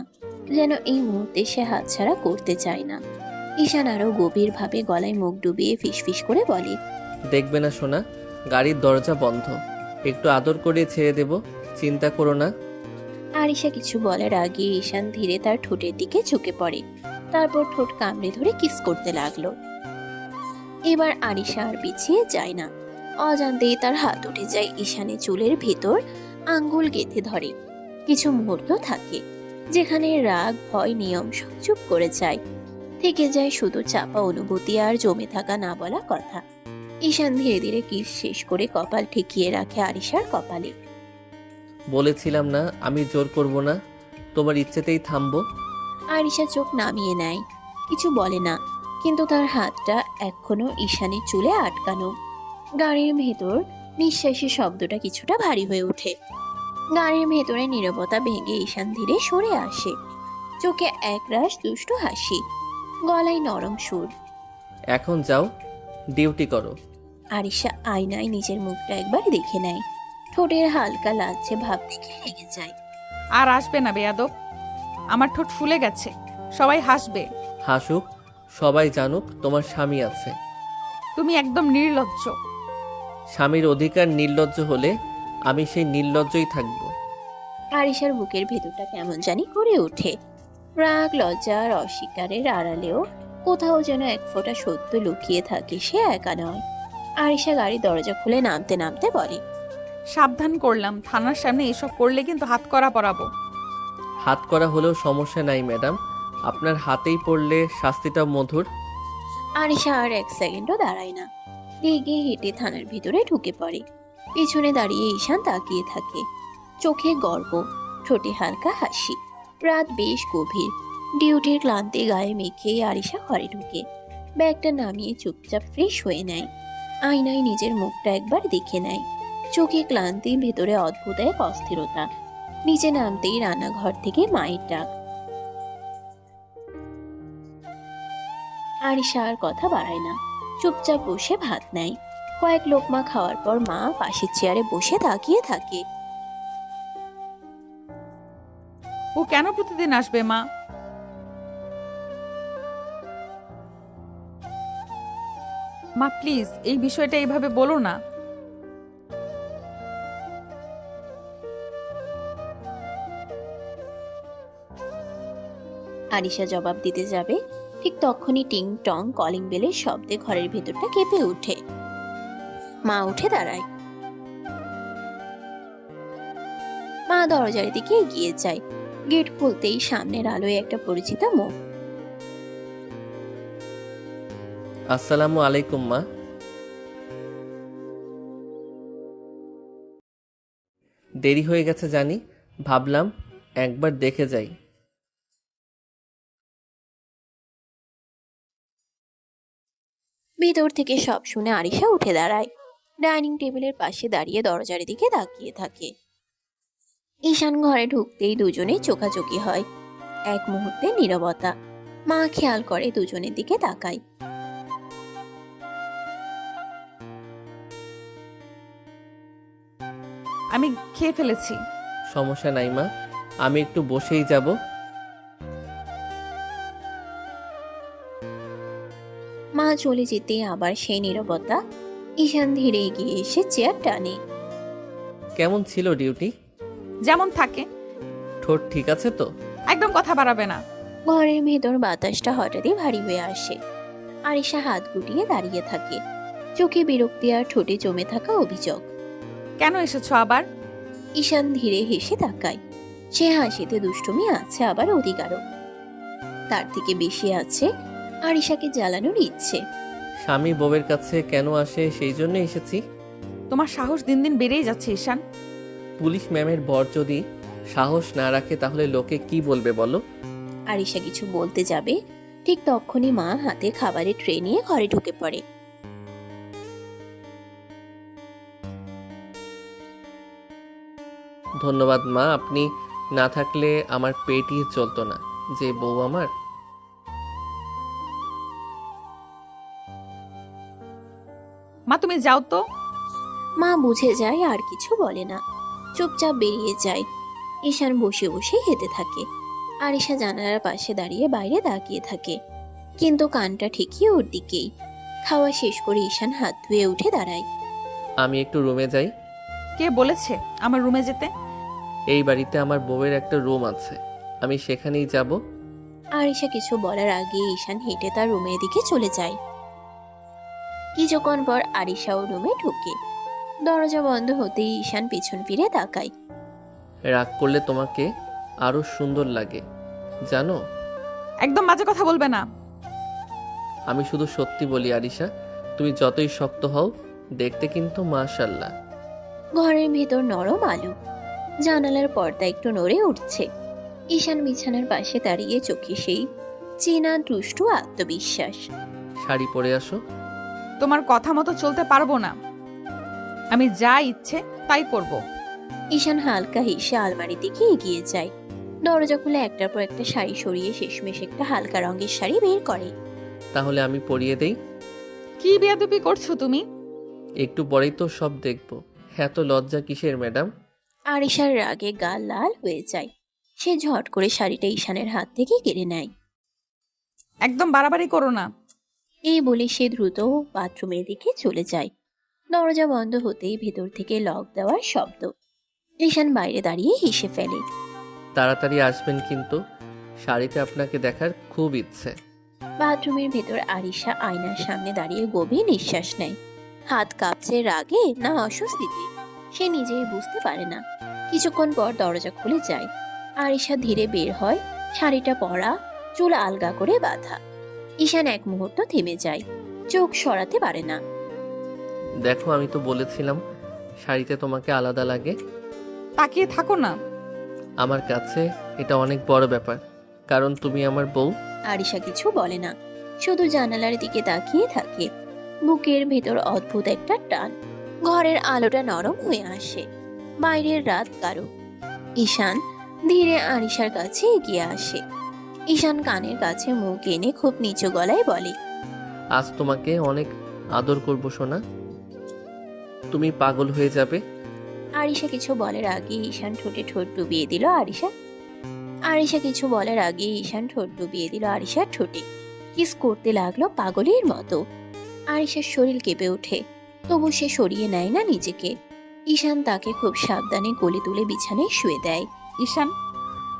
যেন এই মুহূর্তে সে হাতছাড়া করতে চায় না। ঈশান আরো গভীরভাবে গলায় মুখ ডুবিয়ে ফিসফিস করে বলে, দেখবে না সোনা, গাড়ির দরজা বন্ধ, একটু আদর করে ছেড়ে দেব, চিন্তা করো না। আরিশা কিছু বলার আগে ঈশান ধীরে তার ঠোঁটের দিকে ঝুঁকে পড়ে, তারপর ঠোঁট কামড়ে ধরে কিস করতে লাগলো। এবার আরিশা আর পিছিয়ে যায় না। অজান্তেই তার হাত উঠে যায় ঈশানের চুলের ভেতর, আঙ্গুল গেঁথে ধরে। কিছু মুহূর্ত থাকে যেখানে রাগ, ভয়, নিয়ম সব চুপ করে যায়। থেকে যায় শুধু চাপা অনুভূতি আর জমে থাকা না বলা কথা। ঈশান ধীরে ধীরে কিস শেষ করে কপাল ঠেকিয়ে রাখে আরিশার কপালে। বলেছিলাম না আমি জোর করব না, তোমার ইচ্ছেতেই থামবো। আরিশা চোখ নামিয়ে নেয়, কিছু বলে না, কিন্তু তার হাতটা এখনো ঈশানের চুলে আটকানো। গাড়ির ভেতর নিঃশ্বাসের শব্দটা কিছুটা ভারী হয়ে ওঠে। গাড়ির ভেতরে নীরবতা ভেঙে ঈশান ধীরে সরে আসে, চোখে একরাশ দুষ্টু হাসি, গলায় নরম সুর। এখন যাও, ডিউটি করো। আরিশা আয়নায় নিজের মুখটা একবার দেখে নেয়, ঠোঁটের হালকা লালচে ভাব দেখে রেগে যায়। আর আসবে না বেয়াদব, আমার ঠোঁট ফুলে গেছে, সবাই হাসবে। হাসুক, সবাই জানুক তোমার স্বামী আছে। তুমি একদম নির্লজ্জ। স্বামীর অধিকার নির্লজ্জ হলে আমি সেই নির্লজ্জই থাকবো। আরিশার বুকের ভেতরটা কেমন জানি করে ওঠে। রাগ, লজ্জা আর অস্বীকারের আড়ালেও কোথাও যেন এক ফোঁটা সত্য লুকিয়ে থাকে, সে একা নয়। আরিশা গাড়ির দরজা খুলে নামতে নামতে বলে, সাবধান করলাম, থানার সামনে এসব করলে কিন্তু হাত করা পরাবো। হাত করা হলেও সমস্যা নাই ম্যাডাম, আপনার হাতেই পড়লে শাস্তিটা মধুর। আরিশা আর এক সেকেন্ডও দাঁড়ায় না, রেগে হেঁটে থানার ভিতরে ঢুকে পড়ে। পিছনে দাঁড়িয়ে ঈশান তাকিয়ে থাকে, চোখে গর্ব, ঠোঁটে হালকা হাসি। রাত বেশ গভীর, ডিউটির ক্লান্তি গায়ে মেখে আরিশা ঘরে ঢুকে ব্যাগটা নামিয়ে চুপচাপ ফ্রেশ হয়ে নেয়। আয়নায় নিজের মুখটা একবার দেখে নেয়, চোখে ক্লান্তি, ভেতরে অদ্ভুত এক অস্থিরতা। নিচে নামতেই রান্নাঘর থেকে মায়ের ডাক। আরিশা আর কথা বাড়ায় না, চুপচাপ বসে ভাত নেয়। কয়েক লোকমা খাওয়ার পর মা পাশের চেয়ারে বসে তাকিয়ে থাকে। ও কেন প্রতিদিন আসবে মা? মা প্লিজ এই বিষয়টা এইভাবে বলো না। আরিশা জবাব দিতে যাবে, ঠিক তখনই টিং টং কলিং বেলের শব্দে ঘরের ভেতরটা কেঁপে ওঠে। মা উঠে দাঁড়ায়। মা দরজার দিকে এগিয়ে যায়। গেট খুলতেই সামনের আলোয় একটা পরিচিত মুখ। আসসালামু আলাইকুম মা। দেরি হয়ে গেছে জানি, ভাবলাম একবার দেখে যাই। ভেতর থেকে সব শুনে আরিশা উঠে দাঁড়ায়। ডাইনিং টেবিলের পাশে দাঁড়িয়ে দরজার দিকে তাকিয়ে থাকে। ঈশান ঘরে ঢুকতেই দুজনে চোখাচোখি হয়। এক মুহূর্তে নীরবতা। মা খেয়াল করে দুজনের দিকে তাকায়। আমি খেয়ে ফেলেছি। সমস্যা নাই মা, আমি একটু বসেই যাব। মা চলে যেতে আবার সেই নীরবতা। ঈশান ধীরে এগিয়ে এসে চেয়ার টানে। কেমন ছিল ডিউটি? যেমন থাকে। ঠোঁট ঠিক আছে তো? একদম কথা বাড়াবে না। ঘরের ভেতর বাতাসটা হঠাৎই ভারী হয়ে আসে। আরিশা হাত গুটিয়ে দাঁড়িয়ে থাকে, চোখে বিরক্তি আর ঠোঁটে জমে থাকা অভিযোগ। কেন এসেছো আবার? ঈশান ধীরে হেসে তাকায়। সে হাসিতে দুষ্টুমি আছে, আবার অধিকারও। তার থেকে বেশি আছে আরিশাকে জ্বালানোর ইচ্ছে। স্বামী বউয়ের কাছে কেন আসে সেই জন্য এসেছি। তোমার সাহস দিন দিন বেড়েই যাচ্ছে ঈশান। পুলিশ ম্যামের বর যদি সাহস না রাখে তাহলে লোকে কি বলবে বলো? আরিশা কিছু বলতে যাবে, ঠিক তখনই মা হাতে খাবারের ট্রে নিয়ে ঘরে ঢুকে পড়ে। ধন্যবাদ মা, আপনি না থাকলে আমার পেটই চলতো না। যে বউ আমার। মা তুমি যাও তো। মা বুঝে যায় আর কিছু বলে না, চুপচাপ বেরিয়ে যায়। ঈশান বসে বসে হেঁটে থাকে। আরিশা জানালার পাশে দাঁড়িয়ে বাইরে তাকিয়ে থাকে, কিন্তু কানটা ঠিকই ওর দিকেই। খাওয়া শেষ করে ঈশান হাত ধুয়ে উঠে দাঁড়ায়। আমি একটু রুমে যাই। কে বলেছে আমার রুমে যেতে? এই বাড়িতে আমার বউয়ের একটা রুম আছে, আমি সেখানেই যাব। আরিশা কিছু বলার আগে ঈশান হেঁটে তার রুমের দিকে চলে যায়। কিছুক্ষণ পর আরিশাও রুমে ঢুকে। দরজা বন্ধ হতেই ঈশান পেছন ফিরে তাকায়। রাগ করলে তোমাকে আরো সুন্দর লাগে জানো। একদম বাজে কথা বলবে না। আমি শুধু সত্যি বলি আরিশা, তুমি যতই শক্ত হও দেখতে কিন্তু মাশাআল্লাহ। ঘরের ভেতর নরম আলো। জানালার পর্দা একটু নড়ে উঠছে। ঈশান বিছানার পাশে দাঁড়িয়ে, চোখে সেই চেনা দুষ্টু আত্মবিশ্বাস। শাড়ি পরে আসো। তোমার কথা মতো চলতে পারবো না, আমি যা ইচ্ছে তাই করব। ঈশান হালকা হেসে আলমারি দিকে এগিয়ে যায়। দরজা খুলে একটার পর একটা শাড়ি সরিয়ে শেষমেশ একটা হালকা রঙের শাড়ি বের করে। তাহলে আমি পরিয়ে দেই। কি বেয়াদবি করছো তুমি? একটু পরেই তো সব দেখবো। এত লজ্জা কিসের ম্যাডাম? আরিশার রাগে গাল লাল হয়ে যায়। সে ঝট করে শাড়িটা ঈশানের হাত থেকে কেড়ে নেয়। একদম বাড়াবাড়ি করো না। এই বলে সে দ্রুত বাথরুমের দিকে চলে যায়। দরজা বন্ধ হতেই ভেতর থেকে লক দেওয়ার শব্দ। ঈশান বাইরে দাঁড়িয়ে হেসে ফেলে। তাড়াতাড়ি আসবেন কিন্তু, শাড়িতে আপনাকে দেখার খুব ইচ্ছে। বাথরুমের ভেতর আরিশা আয়নার সামনে দাঁড়িয়ে গভীর নিঃশ্বাস নেয়। হাত কাঁপছে রাগে না অস্বস্তিতে, সে নিজেই বুঝতে পারে না। কিছুক্ষণ পর দরজা খুলে যায়। আরিশা ধীরে বের হয়, শাড়িটা পরা, চুল আলগা করে বাঁধা। ঈশান এক মুহূর্ত থেমে যায়, চোখ সরাতে পারে না। দেখো আমি তো বলেছিলাম শাড়িতে তোমাকে আলাদা লাগে। তাকিয়ে থাকো না। আমার কাছে এটা অনেক বড় ব্যাপার, কারণ তুমি আমার বউ। আরিশা কিছু বলে না, শুধু জানালার দিকে তাকিয়ে থাকে। বুকের ভেতর অদ্ভুত একটা টান। ঘরের আলোটা নরম হয়ে আসে, বাইরের রাত গাঢ়। ঈশান ধীরে আরিশার কাছে এগিয়ে আসে। ঈশান কানের কাছে মুখ এনে খুব নিচু গলায় বলে, আজ তোমাকে অনেক আদর করব সোনা, তুমি পাগল হয়ে যাবে। আরিশা কিছু বলার আগে ঈশান ঠোঁটে ঠোঁট ডুবিয়ে দিল। আরিশা কিছু বলার আগে ঈশান ঠোঁট ডুবিয়ে দিল আরিশার ঠোঁটে। কিস করতে লাগলো পাগলের মতো। আরিশার শরীর কেঁপে ওঠে, তবু সে সরিয়ে নেয় না নিজেকে। ঈশান তাকে খুব সাবধানে কোলে তুলে বিছানায় শুয়ে দেয়। ঈশান,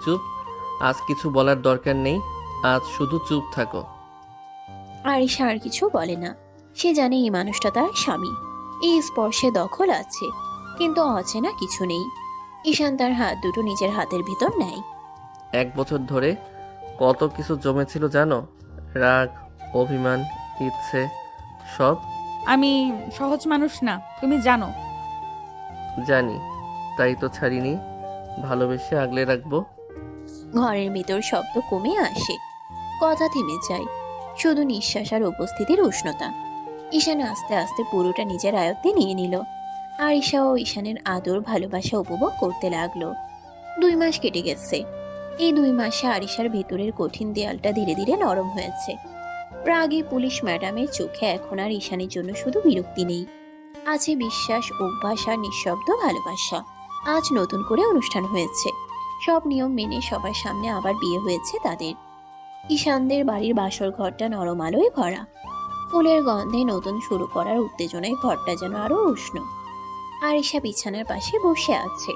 চুপ, আজ কিছু বলার দরকার নেই, আজ শুধু চুপ থাকো। আরিশা আর কিছু বলে না। সে জানে এই মানুষটা তার স্বামী, এই স্পর্শে দখল আছে, কিন্তু অচেনা কিছু নেই। ঈশান তার হাত দুটো নিজের হাতের ভিতর নেয়। 1 বছর ধরে কত কিছু জমেছিল জানো? রাগ, অভিমান, ইচ্ছে, সব। আমি সহজ মানুষ না, তুমি জানো। জানি, তাই তো ছাড়িনি, ভালোবেসে আগলে রাখবো। ঘরের ভিতর শব্দ কমে আসে, কথা থেমে যায়, শুধু নিঃশ্বাস আর উপস্থিতির উষ্ণতা। ঈশান আস্তে আস্তে পুরোটা নিজের আয়ত্তে নিয়ে নিল। আরিশা ও ঈশানের আদর ভালোবাসা উপভোগ করতে লাগলো। 2 মাস কেটে গেছে। এই 2 মাসে আরিশার ভেতরের কঠিন দেয়ালটা ধীরে ধীরে নরম হয়েছে। রাগে পুলিশ ম্যাডামের চোখে এখন আর ঈশানের জন্য শুধু বিরক্তি নেই, আছে বিশ্বাস, অভ্যাস আর নিঃশব্দ ভালোবাসা। আজ নতুন করে অনুষ্ঠান হয়েছে, সব নিয়ম মেনে সবার সামনে আবার বিয়ে হয়েছে তাদের। ঈশানদের বাড়ির বাসর ঘরটা নরম আলোয় ভরা, ফুলের গন্ধে নতুন শুরু করার উত্তেজনায় ঘরটা যেন আরো উষ্ণ। আরিশা বিছানার পাশে বসে আছে,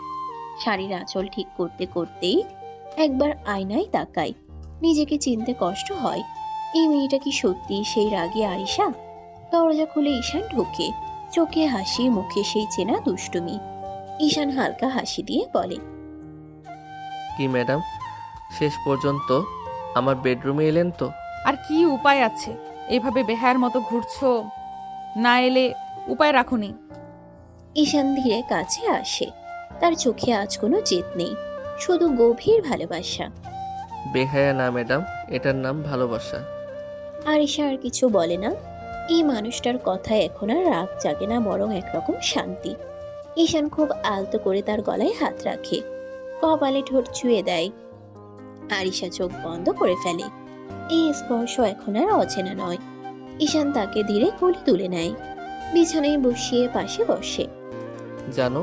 শাড়ির আঁচল ঠিক করতে করতেই একবার আয়নায় তাকায়। নিজেকে চিনতে কষ্ট হয়, এই মেয়েটা কি সত্যি সেই রাগী আরিশা? দরজা খুলে ঈশান ঢোকে, চোখে হাসি, মুখে সেই চেনা দুষ্টুমি। ঈশান হালকা হাসি দিয়ে বলে, কি ম্যাডাম, শেষ পর্যন্ত আমার বেডরুমে এলেন তো? আর কি উপায় আছে, এভাবে বেহায়ার মতো ঘুরছো, না এলে উপায় রাখুনি। ঈশান ধীরে কাছে আসে, তার চোখে আজ কোনো জেদ নেই, শুধু গভীর ভালোবাসা। বেহায়া না ম্যাডাম, এটার নাম ভালোবাসা। আরিশা আর কিছু বলে না। এই মানুষটার কথায় এখন আর রাগ জাগে না, বরং একরকম শান্তি। ঈশান খুব আলতো করে তার গলায় হাত রাখে, কপালে ঠোঁট ছুঁয়ে দেয়। আরিশা চোখ বন্ধ করে ফেলে। এই স্পর্শ এখন আর অচেনা নয়। ঈশান তাকে ধীরে কোলে তুলে নেয়, বিছানায় বসিয়ে পাশে বসে। জানো,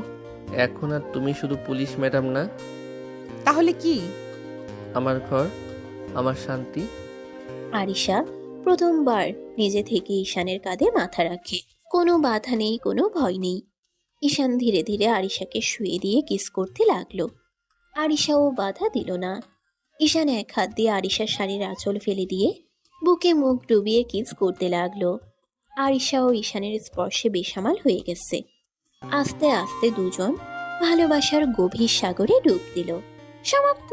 এখন আর তুমি শুধু পুলিশ ম্যাডাম না, তাহলে কি? আমার ঘর, আমার শান্তি। আরিশা প্রথমবার নিজে থেকে ঈশানের কাঁধে মাথা রাখে। কোনো বাধা নেই, কোনো ভয় নেই। ঈশান ধীরে ধীরে আরিশাকে শুয়ে দিয়ে কিস করতে লাগলো। আরিশাও বাধা দিল না। ঈশান এক হাত দিয়ে আরিশার শাড়ির আঁচল ফেলে দিয়ে বুকে মুখ ডুবিয়ে কিস করতে লাগলো। আরিশা ও ঈশানের স্পর্শে বেসামাল হয়ে গেছে। আস্তে আস্তে দুজন ভালোবাসার গভীর সাগরে ডুব দিল। সমাপ্ত।